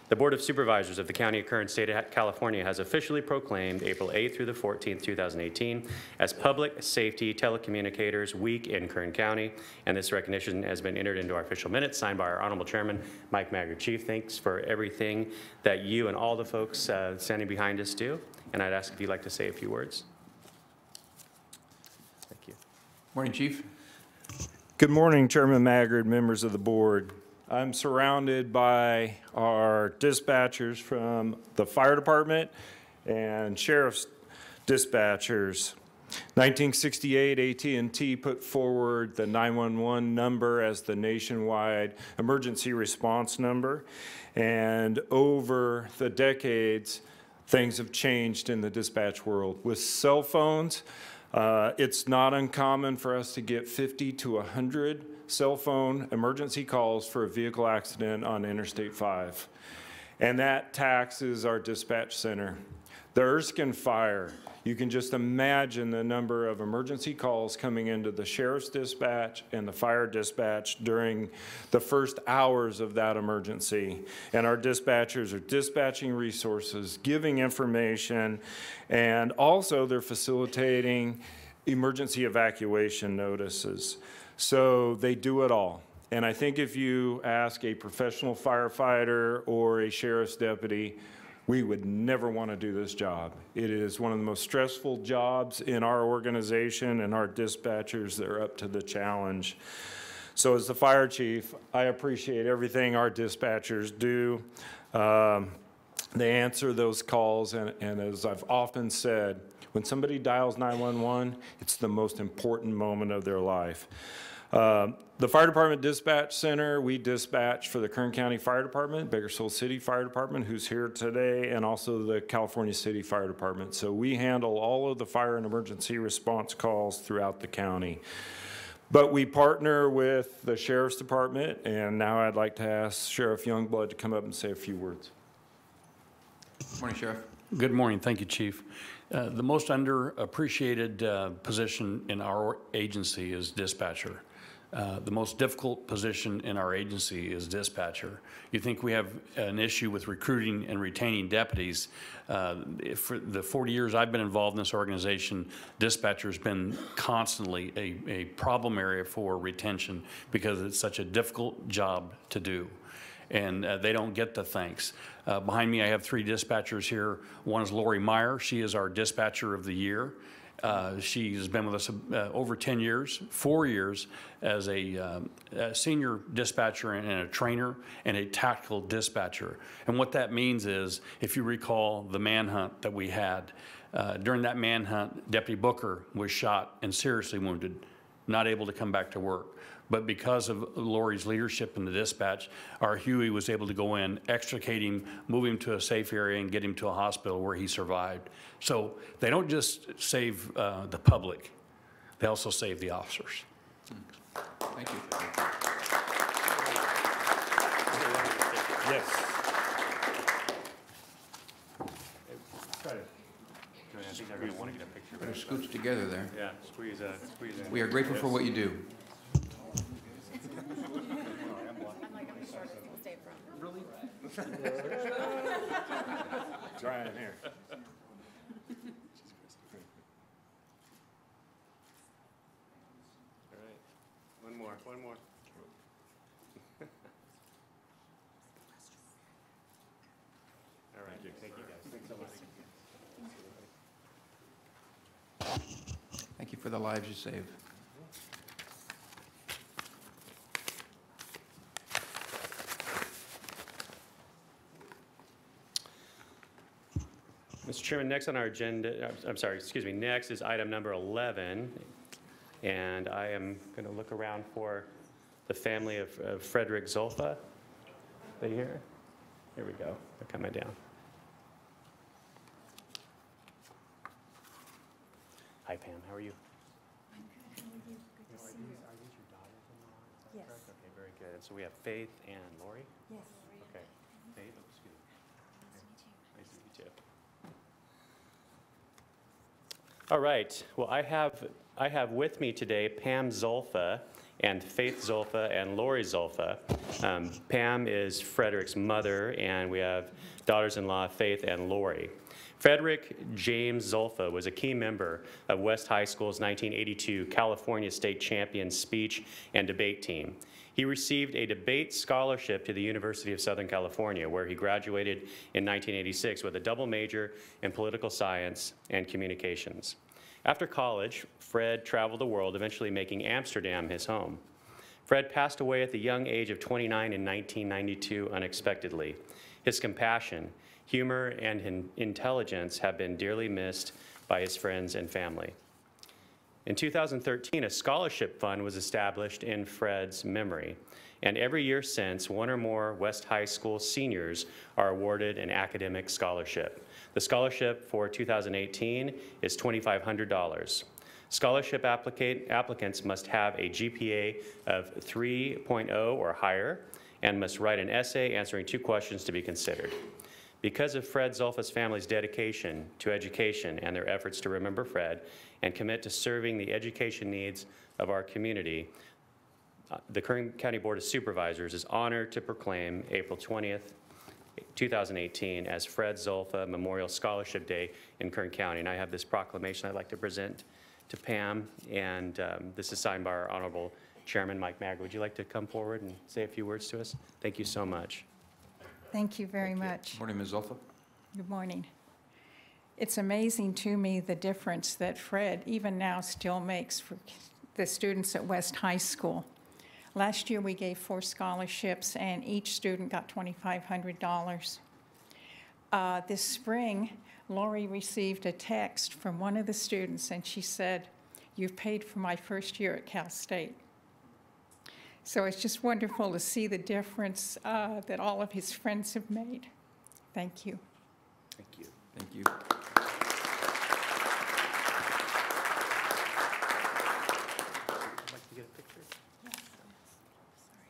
The Board of Supervisors of the County of Kern, State of California has officially proclaimed April 8th through the 14th, 2018 as Public Safety Telecommunicators Week in Kern County, and this recognition has been entered into our official minutes, signed by our Honorable Chairman, Mike Maggard. Chief, thanks for everything that you and all the folks standing behind us do, and I'd ask if you'd like to say a few words. Thank you. Morning, Chief. Good morning, Chairman Maggard, members of the board. I'm surrounded by our dispatchers from the fire department and sheriff's dispatchers. 1968, AT&T put forward the 911 number as the nationwide emergency response number. And over the decades, things have changed in the dispatch world. With cell phones, it's not uncommon for us to get 50 to 100 cell phone emergency calls for a vehicle accident on Interstate 5. And that taxes our dispatch center. The Erskine fire, you can just imagine the number of emergency calls coming into the sheriff's dispatch and the fire dispatch during the first hours of that emergency. And our dispatchers are dispatching resources, giving information, and also they're facilitating emergency evacuation notices. So they do it all. And I think if you ask a professional firefighter or a sheriff's deputy, we would never want to do this job. It is one of the most stressful jobs in our organization, and our dispatchers, they're up to the challenge. So as the fire chief, I appreciate everything our dispatchers do. They answer those calls, and as I've often said, when somebody dials 911, it's the most important moment of their life. The Fire Department Dispatch Center, we dispatch for the Kern County Fire Department, Bakersfield City Fire Department, who's here today, and also the California City Fire Department. So we handle all of the fire and emergency response calls throughout the county. But we partner with the Sheriff's Department, and now I'd like to ask Sheriff Youngblood to come up and say a few words. Morning, Sheriff. Good morning. Thank you, Chief. The most underappreciated position in our agency is dispatcher. The most difficult position in our agency is dispatcher. You think we have an issue with recruiting and retaining deputies. For the 40 years I've been involved in this organization, dispatcher has been constantly a problem area for retention because it's such a difficult job to do. And they don't get the thanks. Behind me, I have 3 dispatchers here. One is Lori Meyer. She is our dispatcher of the year. She's been with us over 10 years, 4 years as a senior dispatcher and a trainer and a tactical dispatcher. And what that means is, if you recall the manhunt that we had, during that manhunt, Deputy Booker was shot and seriously wounded. not able to come back to work. But because of Lori's leadership in the dispatch, our Huey was able to go in, extricate him, move him to a safe area, and get him to a hospital where he survived. So they don't just save the public, they also save the officers. Thank you. Yes. I think everyone want to get a picture. Better scooch together there. Yeah, squeeze in. We are grateful for what you do. Try it here. All right, one more. All right, thank you guys. Thanks so much. Thank you for the lives you save. Mr. Chairman, next on our agenda, next is item number 11. And I am going to look around for the family of Frederick Zolfa. Are they here? Here we go. They're coming down. Hi, Pam. How are you? I'm good. How are you? Good to see you. Are these your daughters-in-law? Yes. Okay, very good. And so we have Faith and Lori? Yes. Okay. Faith, excuse me. Nice to meet you. All right. Well, I have with me today Pam Zolfa and Faith Zolfa and Lori Zolfa. Pam is Frederick's mother, and we have daughters-in-law Faith and Lori. Frederick James Zolfa was a key member of West High School's 1982 California State Champion speech and debate team. He received a debate scholarship to the University of Southern California, where he graduated in 1986 with a double major in political science and communications. After college, Fred traveled the world, eventually making Amsterdam his home. Fred passed away at the young age of 29 in 1992 unexpectedly. His compassion, humor, and intelligence have been dearly missed by his friends and family. In 2013, a scholarship fund was established in Fred's memory, and every year since, one or more West High School seniors are awarded an academic scholarship. The scholarship for 2018 is $2,500. Scholarship applicants must have a GPA of 3.0 or higher and must write an essay answering 2 questions to be considered. Because of Fred Zolfa's family's dedication to education and their efforts to remember Fred and commit to serving the education needs of our community, the Kern County Board of Supervisors is honored to proclaim April 20th, 2018 as Fred Zolfa Memorial Scholarship Day in Kern County. And I have this proclamation I'd like to present to Pam, and this is signed by our Honorable Chairman, Mike Magger. Would you like to come forward and say a few words to us? Thank you so much. Thank you very much. Good morning, Ms. Zolfa. Good morning. It's amazing to me the difference that Fred, even now, still makes for the students at West High School. Last year, we gave 4 scholarships, and each student got $2,500. This spring, Lori received a text from one of the students, and she said, "You've paid for my first year at Cal State." So it's just wonderful to see the difference that all of his friends have made. Thank you. Thank you. Thank you. I'd like to get a picture. Yes. Sorry.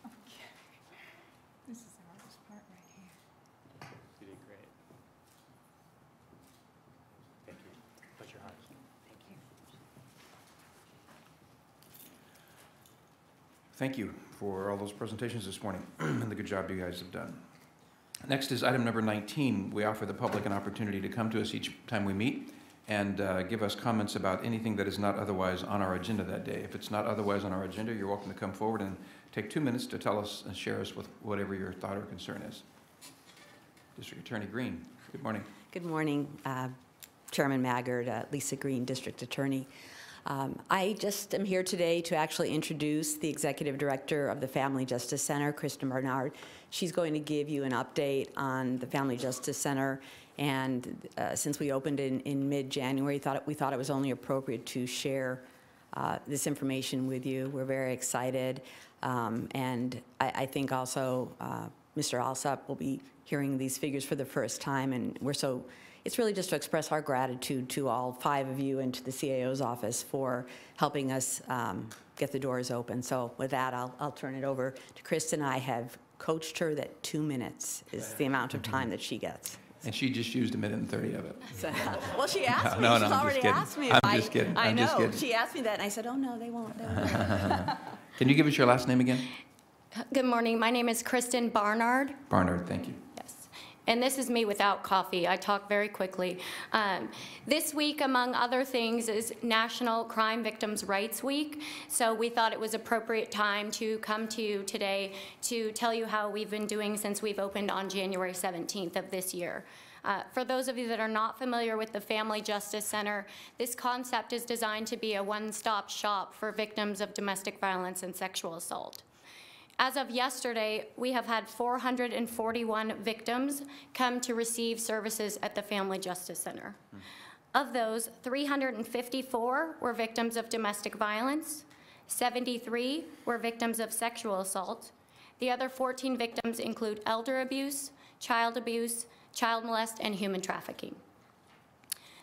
Okay. This is the hardest part right here. You did great. Thank you. Bless your heart. Thank you. Thank you for all those presentations this morning and the good job you guys have done. Next is item number 19. We offer the public an opportunity to come to us each time we meet and give us comments about anything that is not otherwise on our agenda that day. If it's not otherwise on our agenda, you're welcome to come forward and take 2 minutes to tell us and share us with whatever your thought or concern is. District Attorney Green, good morning. Good morning, Chairman Maggard, Lisa Green, District Attorney. I just am here today to actually introduce the Executive Director of the Family Justice Center, Kristin Barnard. She's going to give you an update on the Family Justice Center And since we opened in mid-January, we thought it was only appropriate to share this information with you. We're very excited. And I think also Mr. Alsop will be hearing these figures for the first time, and it's really just to express our gratitude to all 5 of you and to the CAO's office for helping us get the doors open. So with that, I'll turn it over to Kristin. I have coached her that 2 minutes is the amount of time that she gets. And she just used 1 minute and 30 of it. So, well, she asked me. No, She's already asked me. I'm just kidding. I know. Just kidding. She asked me that, and I said, oh, no, they won't. Can you give us your last name again? Good morning. My name is Kristin Barnard. Barnard, thank you. Yes. And this is me without coffee. I talk very quickly. This week, among other things, is National Crime Victims' Rights Week. So we thought it was appropriate time to come to you today to tell you how we've been doing since we've opened on January 17th of this year. For those of you that are not familiar with the Family Justice Center, this concept is designed to be a one-stop shop for victims of domestic violence and sexual assault. As of yesterday, we have had 441 victims come to receive services at the Family Justice Center. Of those, 354 were victims of domestic violence, 73 were victims of sexual assault. The other 14 victims include elder abuse, child molest, and human trafficking.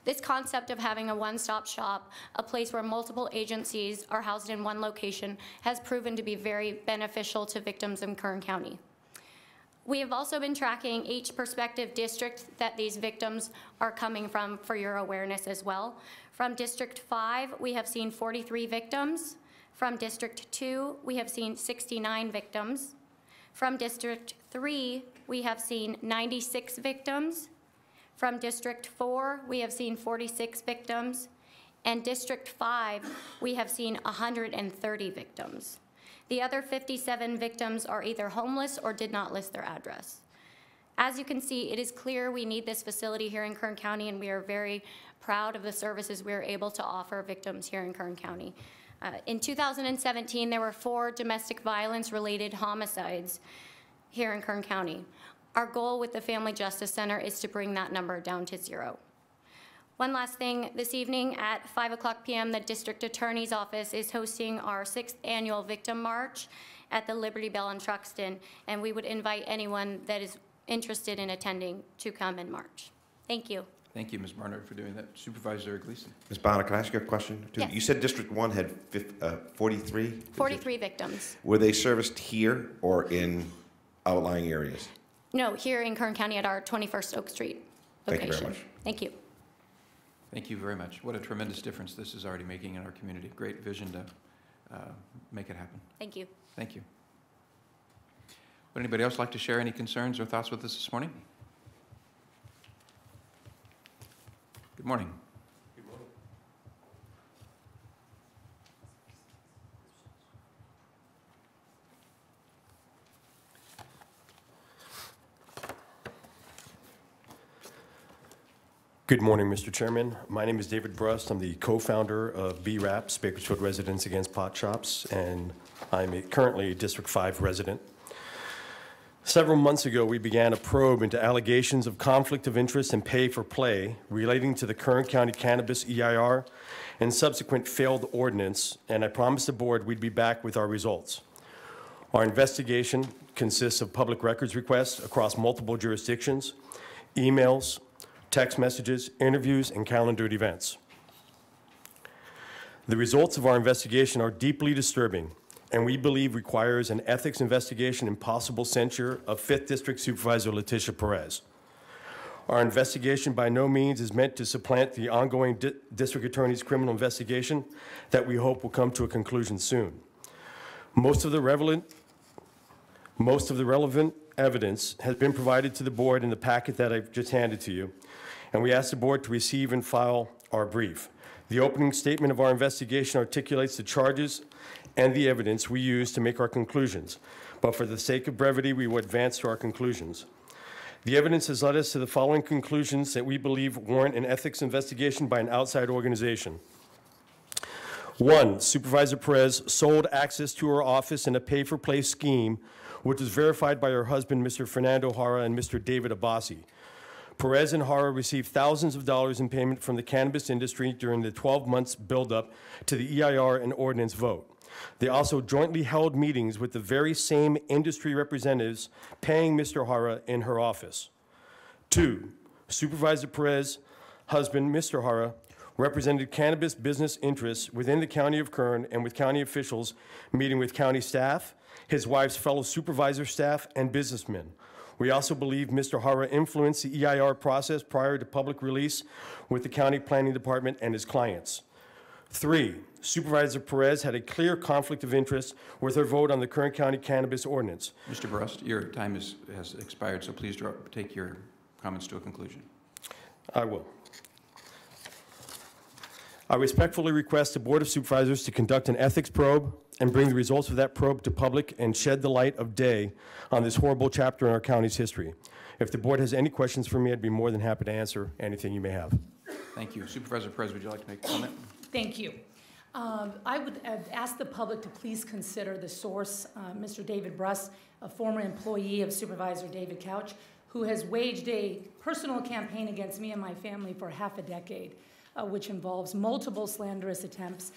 This concept of having a one-stop shop, a place where multiple agencies are housed in one location, has proven to be very beneficial to victims in Kern County. We have also been tracking each prospective district that these victims are coming from for your awareness as well. From District 5, we have seen 43 victims. From District 2, we have seen 69 victims. From District 3, we have seen 96 victims. From District 4, we have seen 46 victims. And District 5, we have seen 130 victims. The other 57 victims are either homeless or did not list their address. As you can see, it is clear we need this facility here in Kern County, and we are very proud of the services we are able to offer victims here in Kern County. In 2017, there were 4 domestic violence-related homicides here in Kern County. Our goal with the Family Justice Center is to bring that number down to 0. One last thing, this evening at 5:00 p.m., the District Attorney's Office is hosting our 6th annual Victim March at the Liberty Bell in Truxton, and we would invite anyone that is interested in attending to come and march. Thank you. Thank you, Ms. Barnard, for doing that. Supervisor Gleason. Ms. Barnard, can I ask you a question? Yes. You said District 1 had 43? 43 victims. Were they serviced here or in outlying areas? No, here in Kern County at our 21st Oak Street location. Thank you very much. Thank you. Thank you very much. What a tremendous difference this is already making in our community. Great vision to make it happen. Thank you. Thank you. Would anybody else like to share any concerns or thoughts with us this morning? Good morning. Good morning. Good morning, Mr. Chairman. My name is David Brust. I'm the co-founder of BRAPS, Bakersfield Residents Against Pot Shops, and I'm currently a District 5 resident. Several months ago, we began a probe into allegations of conflict of interest and pay for play relating to the Kern County Cannabis EIR and subsequent failed ordinance, and I promised the board we'd be back with our results. Our investigation consists of public records requests across multiple jurisdictions, emails, text messages, interviews, and calendared events. The results of our investigation are deeply disturbing, and we believe requires an ethics investigation and possible censure of 5th District Supervisor Letitia Perez. Our investigation by no means is meant to supplant the ongoing District Attorney's criminal investigation that we hope will come to a conclusion soon. Most of the relevant evidence has been provided to the board in the packet that I've just handed to you, and we ask the board to receive and file our brief. The opening statement of our investigation articulates the charges and the evidence we use to make our conclusions, but for the sake of brevity, we will advance to our conclusions. The evidence has led us to the following conclusions that we believe warrant an ethics investigation by an outside organization. 1, Supervisor Perez sold access to her office in a pay-for-play scheme, which was verified by her husband, Mr. Fernando Jara, and Mr. David Abbasi. Perez and Hara received thousands of dollars in payment from the cannabis industry during the 12 months buildup to the EIR and ordinance vote. They also jointly held meetings with the very same industry representatives paying Mr. Hara in her office. 2, Supervisor Perez, husband Mr. Hara, represented cannabis business interests within the County of Kern and with county officials, meeting with county staff, his wife's fellow supervisor staff, and businessmen. We also believe Mr. Hara influenced the EIR process prior to public release with the County Planning Department and his clients. 3, Supervisor Perez had a clear conflict of interest with her vote on the Kern County Cannabis Ordinance. Mr. Brust, your time has expired, so please take your comments to a conclusion. I will. I respectfully request the Board of Supervisors to conduct an ethics probe and bring the results of that probe to public and shed the light of day on this horrible chapter in our county's history. If the board has any questions for me, I'd be more than happy to answer anything you may have. Thank you. Supervisor Perez, would you like to make a comment? Thank you. I would ask the public to please consider the source, Mr. David Bruss, a former employee of Supervisor David Couch, who has waged a personal campaign against me and my family for half a decade, which involves multiple slanderous attempts.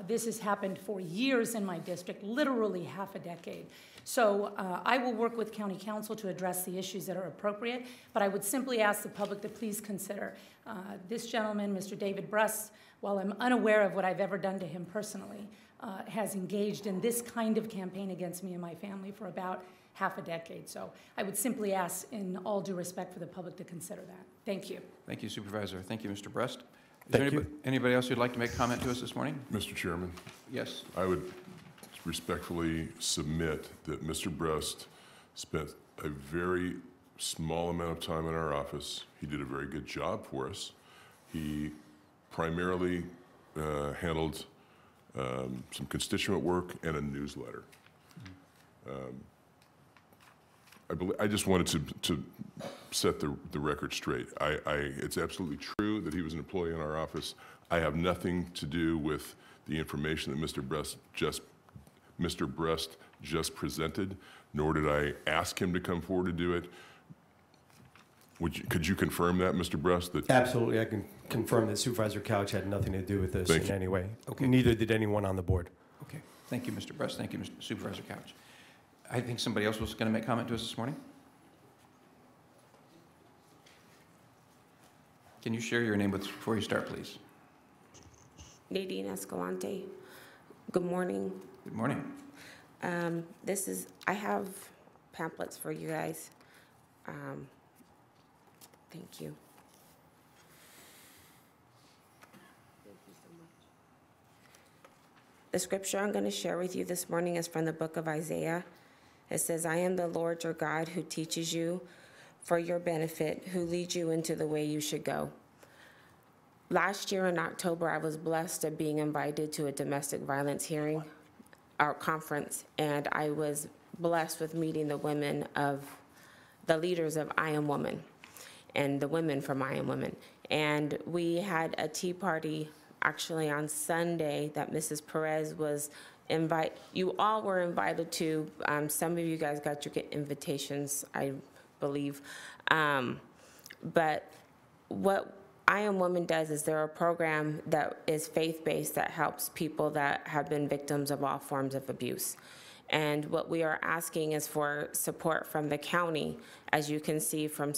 This has happened for years in my district, literally half a decade. So I will work with County Council to address the issues that are appropriate, but I would simply ask the public to please consider this gentleman, Mr. David Bruss, while I'm unaware of what I've ever done to him personally, has engaged in this kind of campaign against me and my family for about half a decade. So I would simply ask, in all due respect, for the public to consider that. Thank you. Thank you, Supervisor. Thank you, Mr. Brust. Is there anybody else who'd like to make comment to us this morning? Mr. Chairman? Yes. I would respectfully submit that Mr. Brust spent a very small amount of time in our office. He did a very good job for us. He primarily handled some constituent work and a newsletter. I just wanted to set the record straight. It's absolutely true that he was an employee in our office. I have nothing to do with the information that Mr. Brust just presented, nor did I ask him to come forward to do it. Could you confirm that, Mr. Brust? That Absolutely, I can confirm that Supervisor Couch had nothing to do with this in any way. Okay. Neither did anyone on the board. Okay. Thank you, Mr. Brust. Thank you, Mr. Supervisor Couch. I think somebody else was going to make comment to us this morning. Can you share your name before you start, please? Nadine Escalante. Good morning. Good morning. I have pamphlets for you guys. Thank you. Thank you so much. The scripture I'm going to share with you this morning is from the book of Isaiah. It says, I am the Lord your God who teaches you for your benefit, who leads you into the way you should go. Last year in October, I was blessed at being invited to a domestic violence hearing, our conference, and I was blessed with meeting the leaders of I Am Woman and the women from I Am Women. And we had a tea party actually on Sunday that Mrs. Perez was you all were invited to. Some of you guys got your invitations, I believe. But what I Am Woman does is they're a program that is faith-based that helps people that have been victims of all forms of abuse. And what we are asking is for support from the county. As you can see from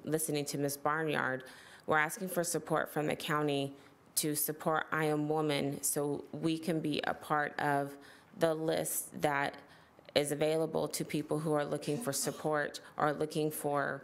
listening to Ms. Barnard, we're asking for support from the county to support I Am Woman so we can be a part of the list that is available to people who are looking for support or looking for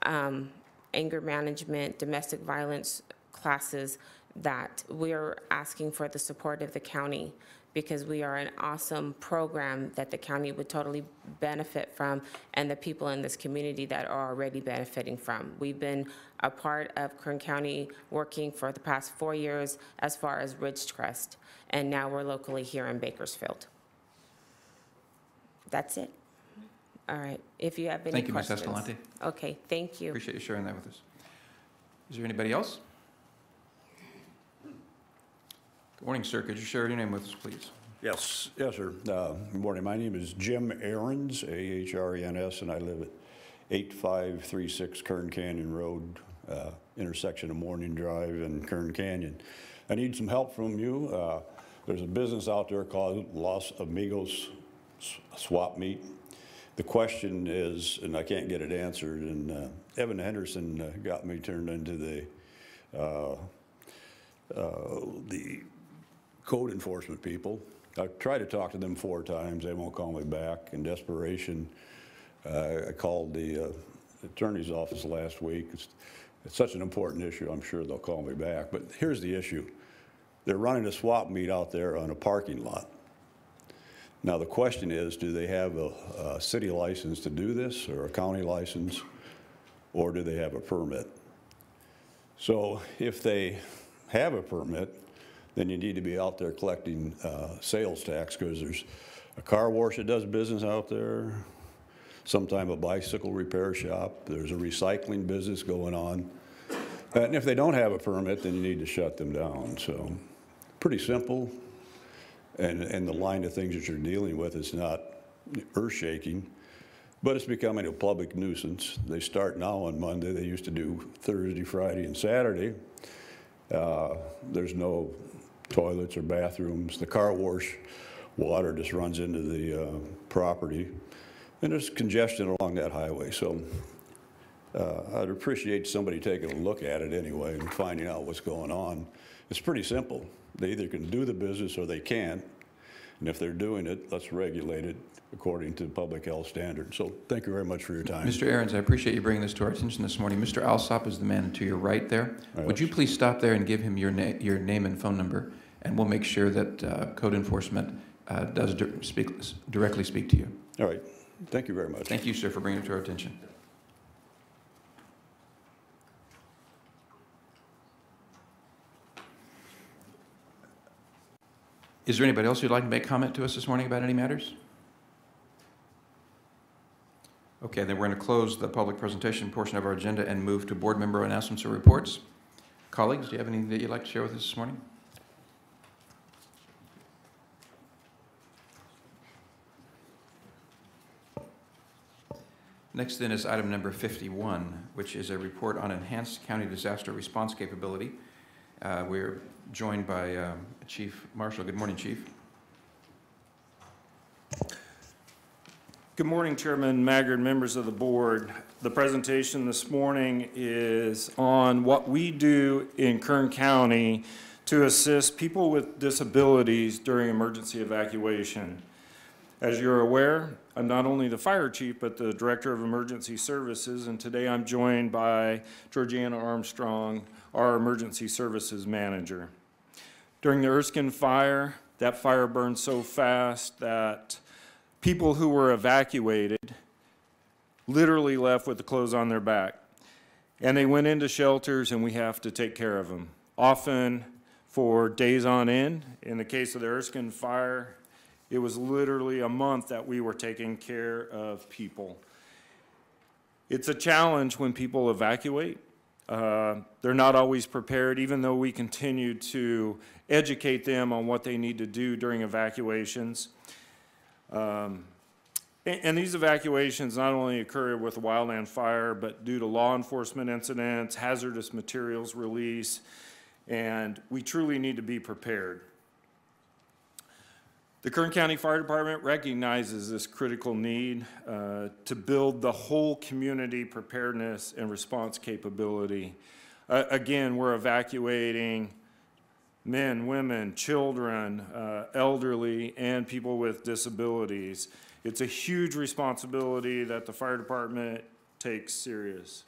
anger management, domestic violence classes, that we're asking for the support of the county because we are an awesome program that the county would totally benefit from and the people in this community that are already benefiting from. We've been a part of Kern County working for the past 4 years as far as Ridgecrest, and now we're locally here in Bakersfield. That's it. All right, if you have any questions. Thank you, Ms. Escalante. Okay, thank you. Appreciate you sharing that with us. Is there anybody else? Good morning, sir. Could you share your name with us, please? Yes, sir. Good morning. My name is Jim Ahrens, A-H-R-E-N-S, and I live at 8536 Kern Canyon Road, intersection of Morning Drive and Kern Canyon. I need some help from you. There's a business out there called Los Amigos Swap Meet. The question is, and I can't get it answered, and Evan Henderson got me turned into the code enforcement people. I've tried to talk to them 4 times. They won't call me back. In desperation, I called the attorney's office last week. It's such an important issue, I'm sure they'll call me back. But here's the issue. They're running a swap meet out there on a parking lot. Now the question is, do they have a city license to do this, or a county license, or do they have a permit? So if they have a permit, then you need to be out there collecting sales tax, because there's a car wash that does business out there, sometime a bicycle repair shop, there's a recycling business going on. And if they don't have a permit, then you need to shut them down. So pretty simple. And the line of things that you're dealing with is not earth-shaking, but it's becoming a public nuisance. They start now on Monday. They used to do Thursday, Friday, and Saturday. There's no toilets or bathrooms. The car wash water just runs into the property, and there's congestion along that highway. So I'd appreciate somebody taking a look at it anyway and finding out what's going on. It's pretty simple. They either can do the business or they can't. And if they're doing it, let's regulate it according to public health standards. So thank you very much for your time. Mr. Ahrens, I appreciate you bringing this to our attention this morning. Mr. Alsop is the man to your right there. Would you please stop there and give him your name and phone number, and we'll make sure that code enforcement does directly speak to you. All right. Thank you very much. Thank you, sir, for bringing it to our attention. Is there anybody else who'd like to make comment to us this morning about any matters? Okay, then we're going to close the public presentation portion of our agenda and move to board member announcements or reports. Colleagues, do you have anything that you'd like to share with us this morning? Next then is item number 51, which is a report on enhanced county disaster response capability. We're joined by Chief Marshall. Good morning, Chief. Good morning, Chairman Maggard, members of the board. The presentation this morning is on what we do in Kern County to assist people with disabilities during emergency evacuation. As you're aware, I'm not only the fire chief, but the director of emergency services, and today I'm joined by Georgiana Armstrong, our emergency services manager. During the Erskine fire, that fire burned so fast that people who were evacuated literally left with the clothes on their back. And they went into shelters, and we have to take care of them, often for days on end. In the case of the Erskine fire, it was literally a month that we were taking care of people. It's a challenge when people evacuate. They're not always prepared, even though we continue to educate them on what they need to do during evacuations. And these evacuations not only occur with the wildland fire, but due to law enforcement incidents, hazardous materials release, and we truly need to be prepared. The Kern County Fire Department recognizes this critical need to build the whole community preparedness and response capability. Again, we're evacuating men, women, children, elderly, and people with disabilities. It's a huge responsibility that the fire department takes serious.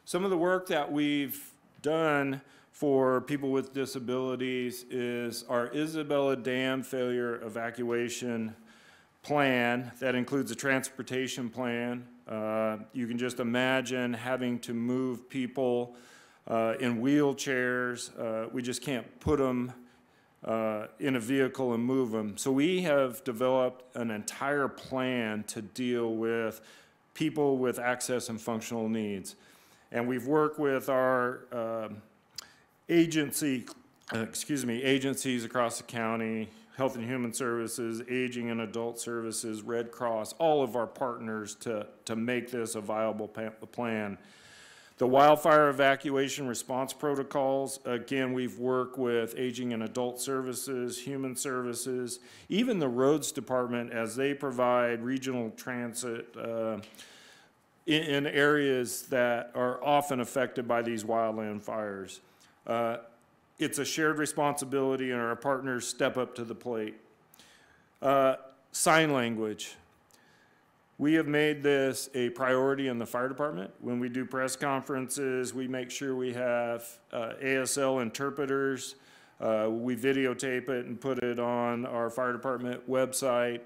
Some of the work that we've done for people with disabilities is our Isabella Dam failure evacuation plan that includes a transportation plan. You can just imagine having to move people in wheelchairs. We just can't put them in a vehicle and move them. So we have developed an entire plan to deal with people with access and functional needs. And we've worked with our agencies across the county, Health and Human Services, Aging and Adult Services, Red Cross, all of our partners to make this a viable plan. The wildfire evacuation response protocols, again, we've worked with Aging and Adult Services, Human Services, even the Roads Department as they provide regional transit in areas that are often affected by these wildland fires. It's a shared responsibility, and our partners step up to the plate. Sign language. We have made this a priority in the fire department. When we do press conferences, we make sure we have ASL interpreters. We videotape it and put it on our fire department website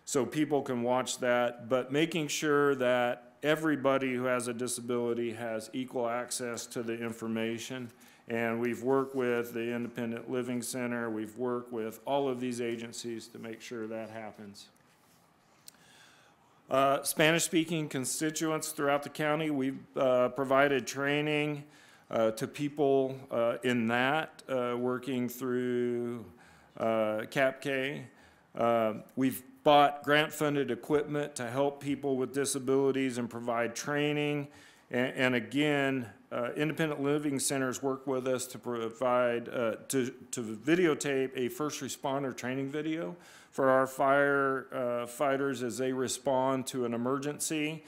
so people can watch that, but making sure that everybody who has a disability has equal access to the information. And we've worked with the Independent Living Center, we've worked with all of these agencies to make sure that happens. Spanish-speaking constituents throughout the county, we've provided training to people in that, working through CAPK. We've bought grant-funded equipment to help people with disabilities and provide training. And again, Independent Living Centers work with us to provide, to videotape a first responder training video for our firefighters as they respond to an emergency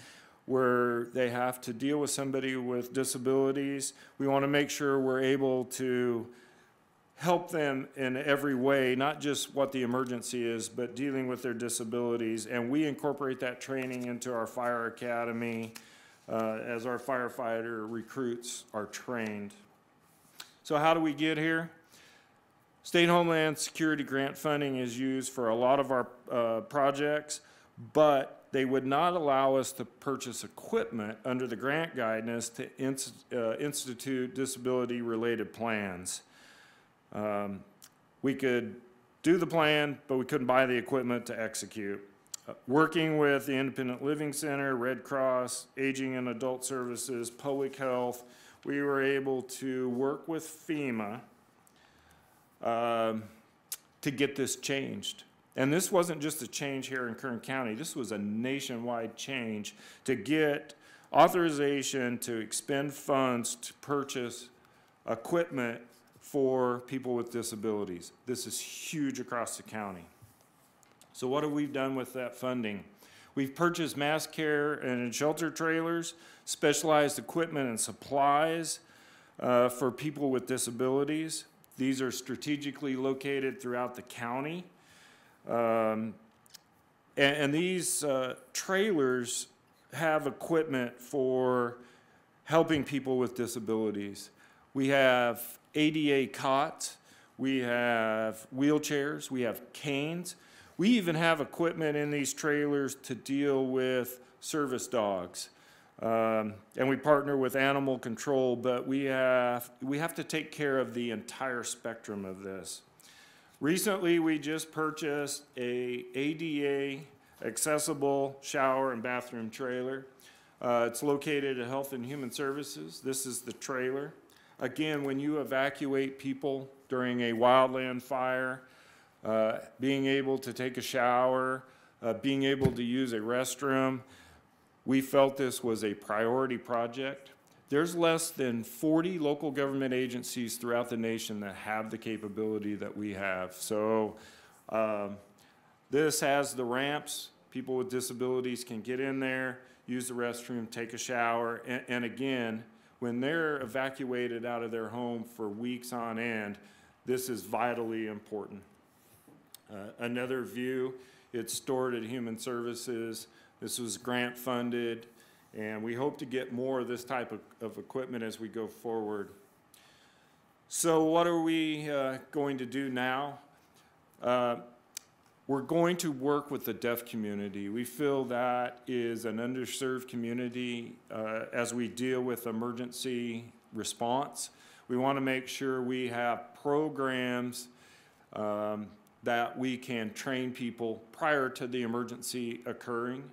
where they have to deal with somebody with disabilities. We want to make sure we're able to help them in every way, not just what the emergency is, but dealing with their disabilities. And we incorporate that training into our fire academy as our firefighter recruits are trained. So how do we get here? State Homeland Security grant funding is used for a lot of our projects, but they would not allow us to purchase equipment under the grant guidance to institute disability-related plans. We could do the plan, but we couldn't buy the equipment to execute. Working with the Independent Living Center, Red Cross, Aging and Adult Services, Public Health, we were able to work with FEMA to get this changed. And this wasn't just a change here in Kern County, this was a nationwide change to get authorization to expend funds to purchase equipment for people with disabilities. This is huge across the county. So what have we done with that funding? We've purchased mass care and shelter trailers, specialized equipment and supplies for people with disabilities. These are strategically located throughout the county. And these trailers have equipment for helping people with disabilities. We have ADA cots, we have wheelchairs, we have canes. We even have equipment in these trailers to deal with service dogs. And we partner with animal control, but we have to take care of the entire spectrum of this. Recently, we just purchased a ADA accessible shower and bathroom trailer. It's located at Health and Human Services. This is the trailer. Again, when you evacuate people during a wildland fire, being able to take a shower, being able to use a restroom, we felt this was a priority project. There's less than 40 local government agencies throughout the nation that have the capability that we have. So this has the ramps. People with disabilities can get in there, use the restroom, take a shower, and again, when they're evacuated out of their home for weeks on end, this is vitally important. Another view, it's stored at Human Services. This was grant funded, and we hope to get more of this type of equipment as we go forward. So what are we going to do now? We're going to work with the deaf community. We feel that is an underserved community as we deal with emergency response. We want to make sure we have programs that we can train people prior to the emergency occurring.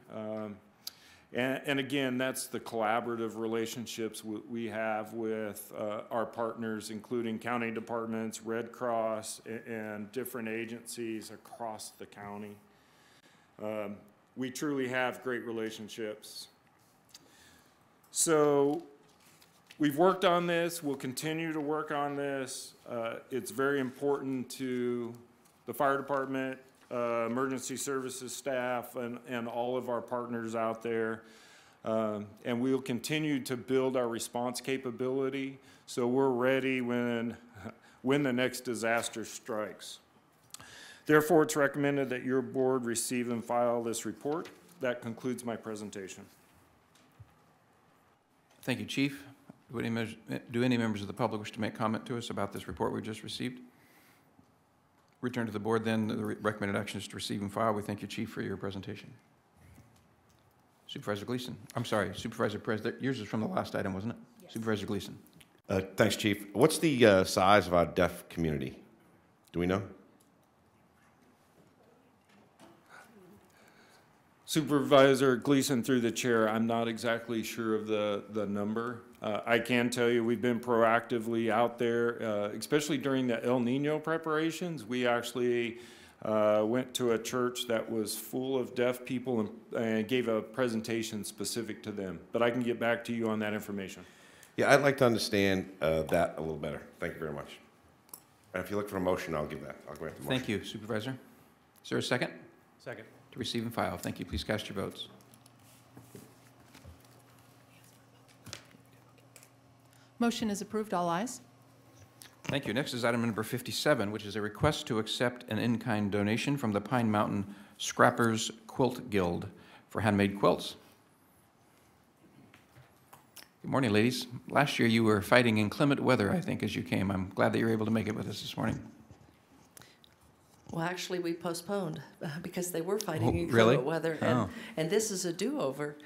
And again, that's the collaborative relationships we have with our partners, including county departments, Red Cross, and different agencies across the county. We truly have great relationships. So we've worked on this. We'll continue to work on this. It's very important to the fire department, emergency services staff, and all of our partners out there. And we'll continue to build our response capability so we're ready when the next disaster strikes. Therefore, it's recommended that your board receive and file this report. That concludes my presentation. Thank you, Chief. Do any members of the public wish to make comment to us about this report we've just received? Return to the board then. The recommended action is to receive and file. We thank you, Chief, for your presentation. Supervisor Gleason. I'm sorry, Supervisor Perez. Yours is from the last item, wasn't it? Yes. Supervisor Gleason. Thanks, Chief. What's the size of our deaf community? Do we know? Supervisor Gleason, through the chair, I'm not exactly sure of the number. I can tell you we've been proactively out there, especially during the El Nino preparations. We actually went to a church that was full of deaf people and gave a presentation specific to them. But I can get back to you on that information. Yeah, I'd like to understand that a little better. Thank you very much. And if you look for a motion, I'll give that. I'll grant the motion. Thank you, Supervisor. Is there a second? Second. To receive and file. Thank you. Please cast your votes. Motion is approved. All ayes. Thank you. Next is item number 57, which is a request to accept an in-kind donation from the Pine Mountain Scrappers Quilt Guild for handmade quilts. Good morning, ladies. Last year you were fighting inclement weather, I think, as you came. I'm glad that you're able to make it with us this morning. Well, actually, we postponed because they were fighting inclement really? weather, and this is a do-over.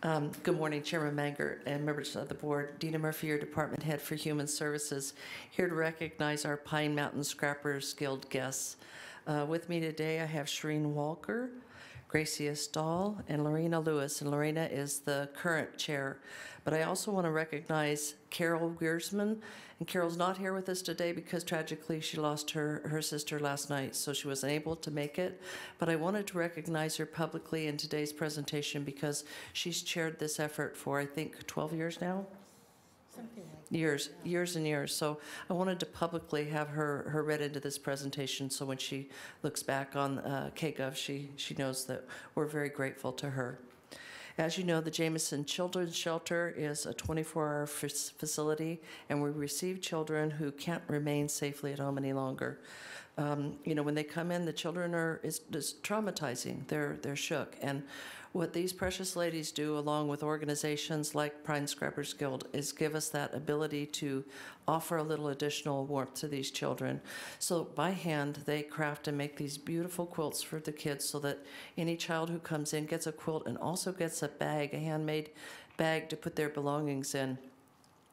Good morning, Chairman Mangert and members of the board. Dina Murphy, your department head for Human Services, here to recognize our Pine Mountain Scrappers Guild guests. With me today, I have Shereen Walker, Gracia Stahl, and Lorena Lewis, and Lorena is the current chair. But I also want to recognize Carol Wiersman, and Carol's not here with us today because tragically she lost her sister last night, so she wasn't able to make it. But I wanted to recognize her publicly in today's presentation because she's chaired this effort for, I think, 12 years now? Something like years and years. So I wanted to publicly have her read into this presentation so when she looks back on KGov, she knows that we're very grateful to her. As you know, the Jameson Children's Shelter is a 24-hour facility, and we receive children who can't remain safely at home any longer. You know, when they come in, the children is traumatizing. They're shook. And what these precious ladies do, along with organizations like Pine Scrappers Guild, is give us that ability to offer a little additional warmth to these children. So by hand, they craft and make these beautiful quilts for the kids so that any child who comes in gets a quilt and also gets a bag, a handmade bag to put their belongings in.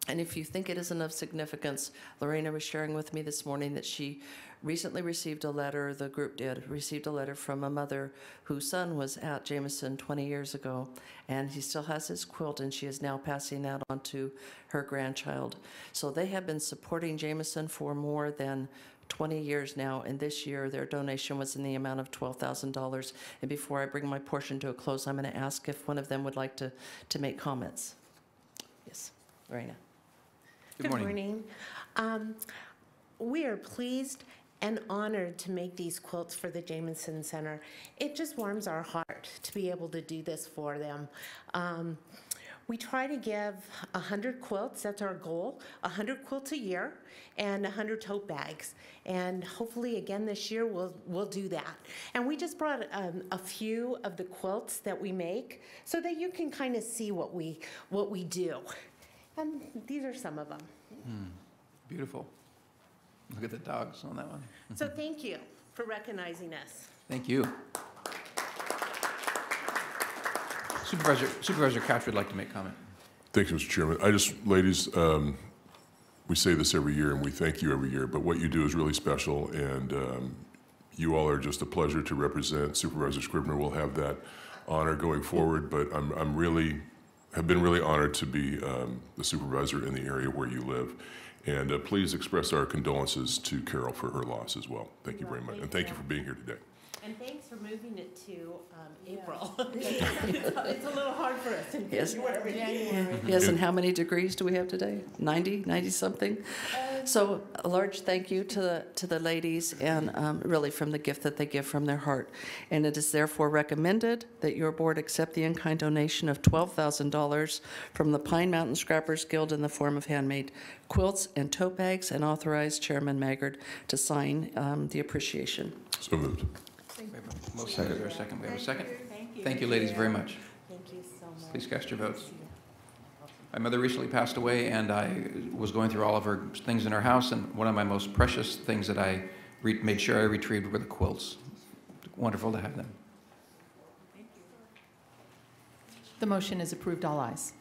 And if you think it isn't of significance, Lorena was sharing with me this morning that she recently received a letter, the group received a letter from a mother whose son was at Jameson 20 years ago, and he still has his quilt, and she is now passing that on to her grandchild. So they have been supporting Jameson for more than 20 years now, and this year their donation was in the amount of $12,000. And before I bring my portion to a close, I'm going to ask if one of them would like to make comments. Yes, Lorena. Good morning. We are pleased and honored to make these quilts for the Jameson Center. It just warms our heart to be able to do this for them. We try to give 100 quilts, that's our goal, 100 quilts a year and 100 tote bags. And hopefully again this year we'll do that. And we just brought a few of the quilts that we make so that you can kind of see what we do. And these are some of them. Beautiful. Look at the dogs on that one. So thank you for recognizing us. Thank you. Supervisor Couch would like to make comment. Thank you, Mr. Chairman. Ladies, we say this every year and we thank you every year, but what you do is really special, and you all are just a pleasure to represent. Supervisor Scribner will have that honor going forward, but I'm really, have been really honored to be the supervisor in the area where you live. And please express our condolences to Carol for her loss as well. Thank you very much, and thank you for being here today. And thanks for moving it to April. It's a little hard for us in February. Yes, and how many degrees do we have today? 90, 90-something? So a large thank you to the ladies, and really from the gift that they give from their heart. And it is therefore recommended that your board accept the in-kind donation of $12,000 from the Pine Mountain Scrappers Guild in the form of handmade quilts and tote bags, and authorize Chairman Maggard to sign the appreciation. So moved. Motion. Is there a second? We have a second? Thank you, ladies, very much. Thank you so much. Please cast your votes. My mother recently passed away, and I was going through all of her things in her house, and one of my most precious things that I made sure I retrieved were the quilts. Wonderful to have them. The motion is approved. All ayes.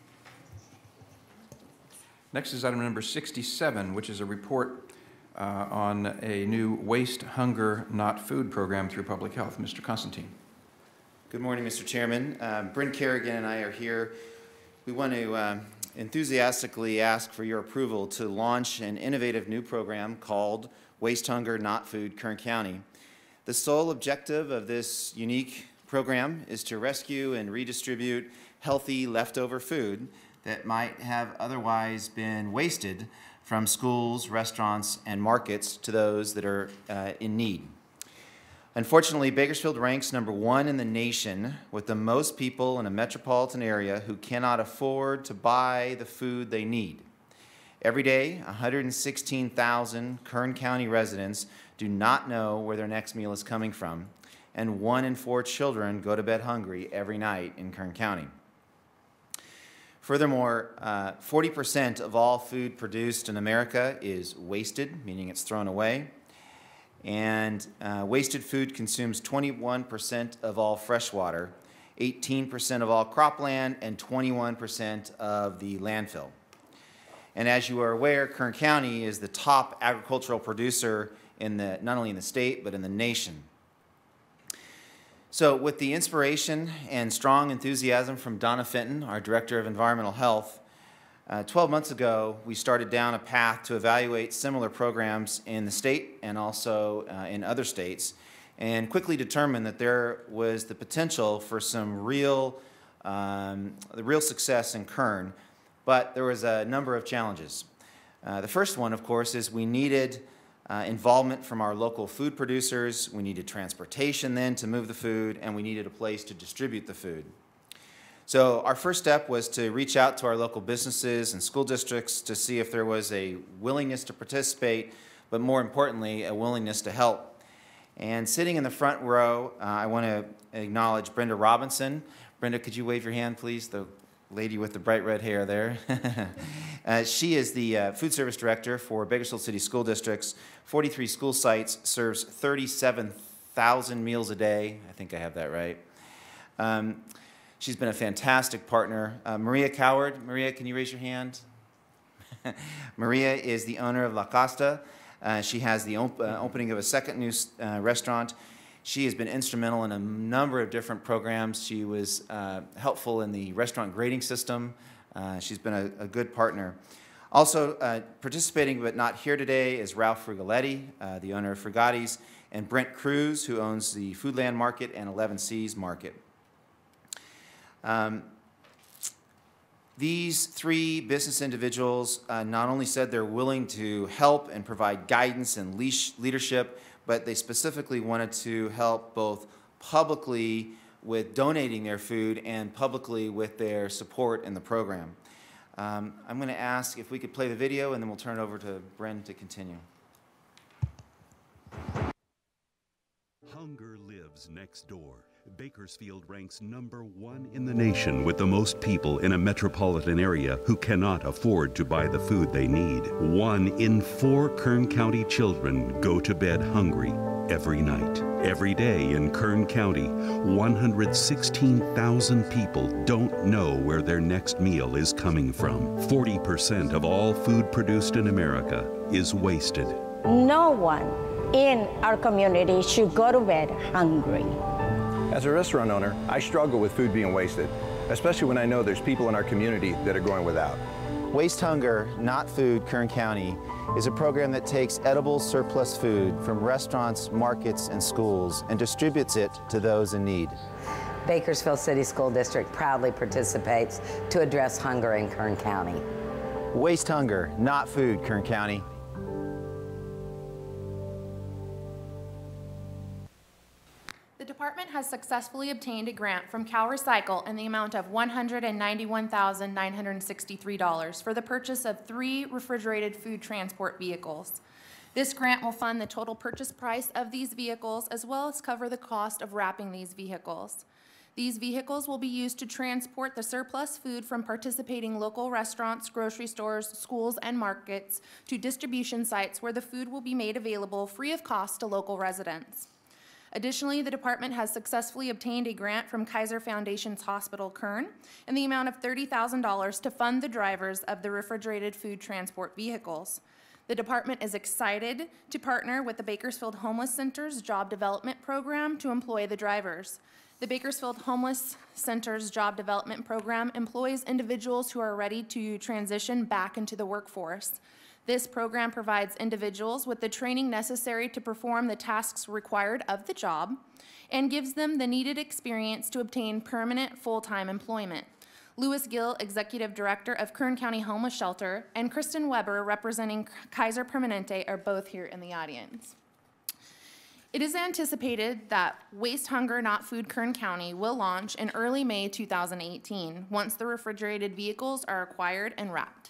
Next is item number 67, which is a report on a new Waste, Hunger, Not Food program through Public Health. Mr. Constantine. Good morning, Mr. Chairman. Bryn Kerrigan and I are here. We want to enthusiastically ask for your approval to launch an innovative new program called Waste, Hunger, Not Food, Kern County. The sole objective of this unique program is to rescue and redistribute healthy leftover food that might have otherwise been wasted from schools, restaurants, and markets to those that are in need. Unfortunately, Bakersfield ranks #1 in the nation with the most people in a metropolitan area who cannot afford to buy the food they need. Every day, 116,000 Kern County residents do not know where their next meal is coming from, and 1 in 4 children go to bed hungry every night in Kern County. Furthermore, 40% of all food produced in America is wasted, meaning it's thrown away. And wasted food consumes 21% of all fresh water, 18% of all cropland, and 21% of the landfill. And as you are aware, Kern County is the top agricultural producer in not only in the state, but in the nation. So with the inspiration and strong enthusiasm from Donna Fenton, our Director of Environmental Health, 12 months ago, we started down a path to evaluate similar programs in the state and also in other states, and quickly determined that there was the potential for some real success in Kern, but there was a number of challenges. The first one, of course, is we needed involvement from our local food producers, we needed transportation then to move the food, and we needed a place to distribute the food. So our first step was to reach out to our local businesses and school districts to see if there was a willingness to participate, but more importantly, a willingness to help. And sitting in the front row, I want to acknowledge Brenda Robinson. Brenda, could you wave your hand, please? The lady with the bright red hair there. She is the food service director for Bakersfield City School District's 43 school sites, serves 37,000 meals a day. I think I have that right. She's been a fantastic partner. Maria Coward. Maria, can you raise your hand? Maria is the owner of La Costa. She has the opening of a second new restaurant. She has been instrumental in a number of different programs. She was helpful in the restaurant grading system. She's been a good partner. Also participating but not here today is Ralph Frugaletti, the owner of Frugatti's, and Brent Cruz, who owns the Foodland Market and 11 C's Market. These 3 business individuals not only said they're willing to help and provide guidance and leadership, but they specifically wanted to help both publicly with donating their food and publicly with their support in the program. I'm going to ask if we could play the video, and then we'll turn it over to Bren to continue. Hunger lives next door. Bakersfield ranks #1 in the nation with the most people in a metropolitan area who cannot afford to buy the food they need. 1 in 4 Kern County children go to bed hungry every night. Every day in Kern County, 116,000 people don't know where their next meal is coming from. 40% of all food produced in America is wasted. No one in our community should go to bed hungry. As a restaurant owner, I struggle with food being wasted, especially when I know there's people in our community that are going without. Waste Hunger, Not Food, Kern County is a program that takes edible surplus food from restaurants, markets, and schools and distributes it to those in need. Bakersfield City School District proudly participates to address hunger in Kern County. Waste Hunger, Not Food, Kern County. The department has successfully obtained a grant from CalRecycle in the amount of $191,963 for the purchase of 3 refrigerated food transport vehicles. This grant will fund the total purchase price of these vehicles as well as cover the cost of wrapping these vehicles. These vehicles will be used to transport the surplus food from participating local restaurants, grocery stores, schools, and markets to distribution sites where the food will be made available free of cost to local residents. Additionally, the department has successfully obtained a grant from Kaiser Foundation's Hospital Kern in the amount of $30,000 to fund the drivers of the refrigerated food transport vehicles. The department is excited to partner with the Bakersfield Homeless Center's Job Development Program to employ the drivers. The Bakersfield Homeless Center's Job Development Program employs individuals who are ready to transition back into the workforce. This program provides individuals with the training necessary to perform the tasks required of the job and gives them the needed experience to obtain permanent full-time employment. Lewis Gill, Executive Director of Kern County Homeless Shelter, and Kristin Weber, representing Kaiser Permanente, are both here in the audience. It is anticipated that Waste Hunger, Not Food Kern County will launch in early May 2018 once the refrigerated vehicles are acquired and wrapped.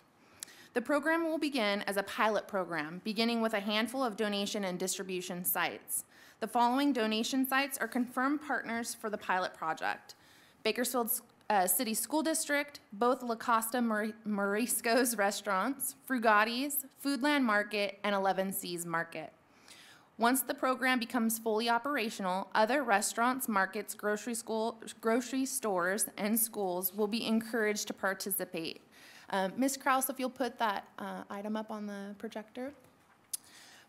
The program will begin as a pilot program, beginning with a handful of donation and distribution sites. The following donation sites are confirmed partners for the pilot project: Bakersfield City School District, both La Costa Morisco's restaurants, Frugatti's, Foodland Market, and 11 C's Market. Once the program becomes fully operational, other restaurants, markets, grocery stores, and schools will be encouraged to participate. Ms. Krause, if you'll put that item up on the projector.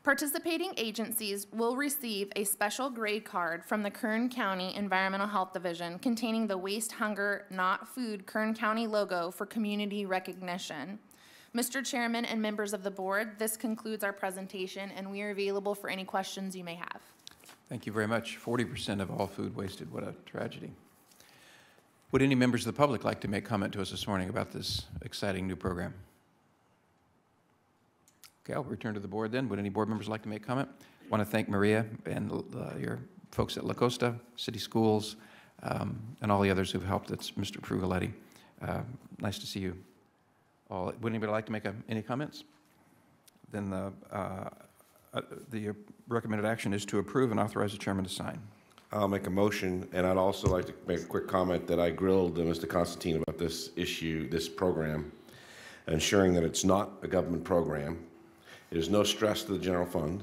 Participating agencies will receive a special grade card from the Kern County Environmental Health Division containing the Waste Hunger, Not Food Kern County logo for community recognition. Mr. Chairman and members of the board, this concludes our presentation, and we are available for any questions you may have. Thank you very much. 40% of all food wasted. What a tragedy. Would any members of the public like to make comment to us this morning about this exciting new program? Okay, I'll return to the board then. Would any board members like to make comment? I want to thank Maria and your folks at La Costa, City Schools, and all the others who've helped. That's Mr. Frugaletti. Nice to see you all. Would anybody like to make any comments? Then the recommended action is to approve and authorize the chairman to sign. I'll make a motion, and I'd also like to make a quick comment that I grilled Mr. Constantine about this issue, this program, ensuring that it's not a government program. There's no stress to the general fund.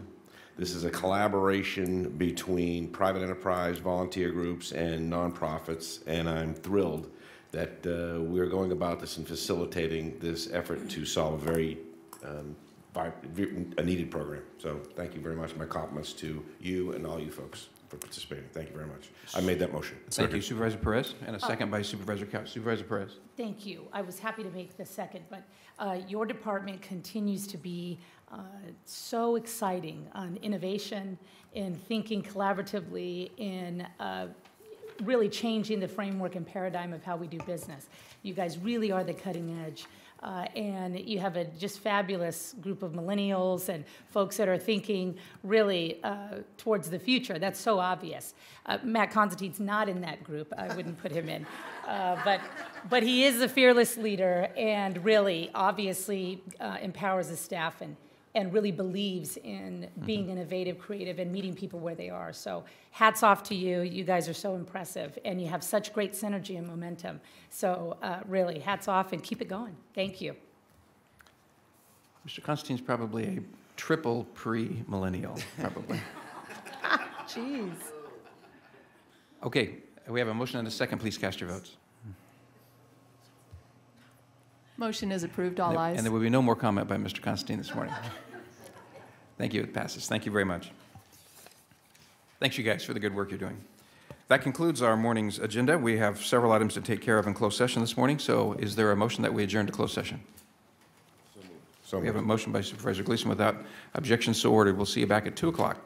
This is a collaboration between private enterprise, volunteer groups, and nonprofits, and I'm thrilled that we're going about this and facilitating this effort to solve a very a needed program. So thank you very much. My compliments to you and all you folks for participating. Thank you very much. I made that motion. Thank you, Supervisor Perez, and a second by Supervisor Couch. Supervisor Perez. Thank you. I was happy to make the second, but your department continues to be so exciting on innovation, in thinking collaboratively, in really changing the framework and paradigm of how we do business. You guys really are the cutting edge. And you have a just fabulous group of millennials and folks that are thinking really towards the future. That's so obvious. Matt Constantine's not in that group. I wouldn't put him in. But he is a fearless leader and really obviously empowers his staff and really believes in being innovative, creative, and meeting people where they are. So hats off to you. You guys are so impressive, and you have such great synergy and momentum. So really, hats off, and keep it going. Thank you. Mr. Constantine's probably a triple pre-millennial, probably. Jeez. Okay, we have a motion and a second. Please cast your votes. Motion is approved, all ayes. And there will be no more comment by Mr. Constantine this morning. Thank you, it passes. Thank you very much. Thanks, you guys, for the good work you're doing. That concludes our morning's agenda. We have several items to take care of in closed session this morning, so is there a motion that we adjourn to closed session? So we have a motion by Supervisor Gleason without objection, so ordered. We'll see you back at 2 o'clock.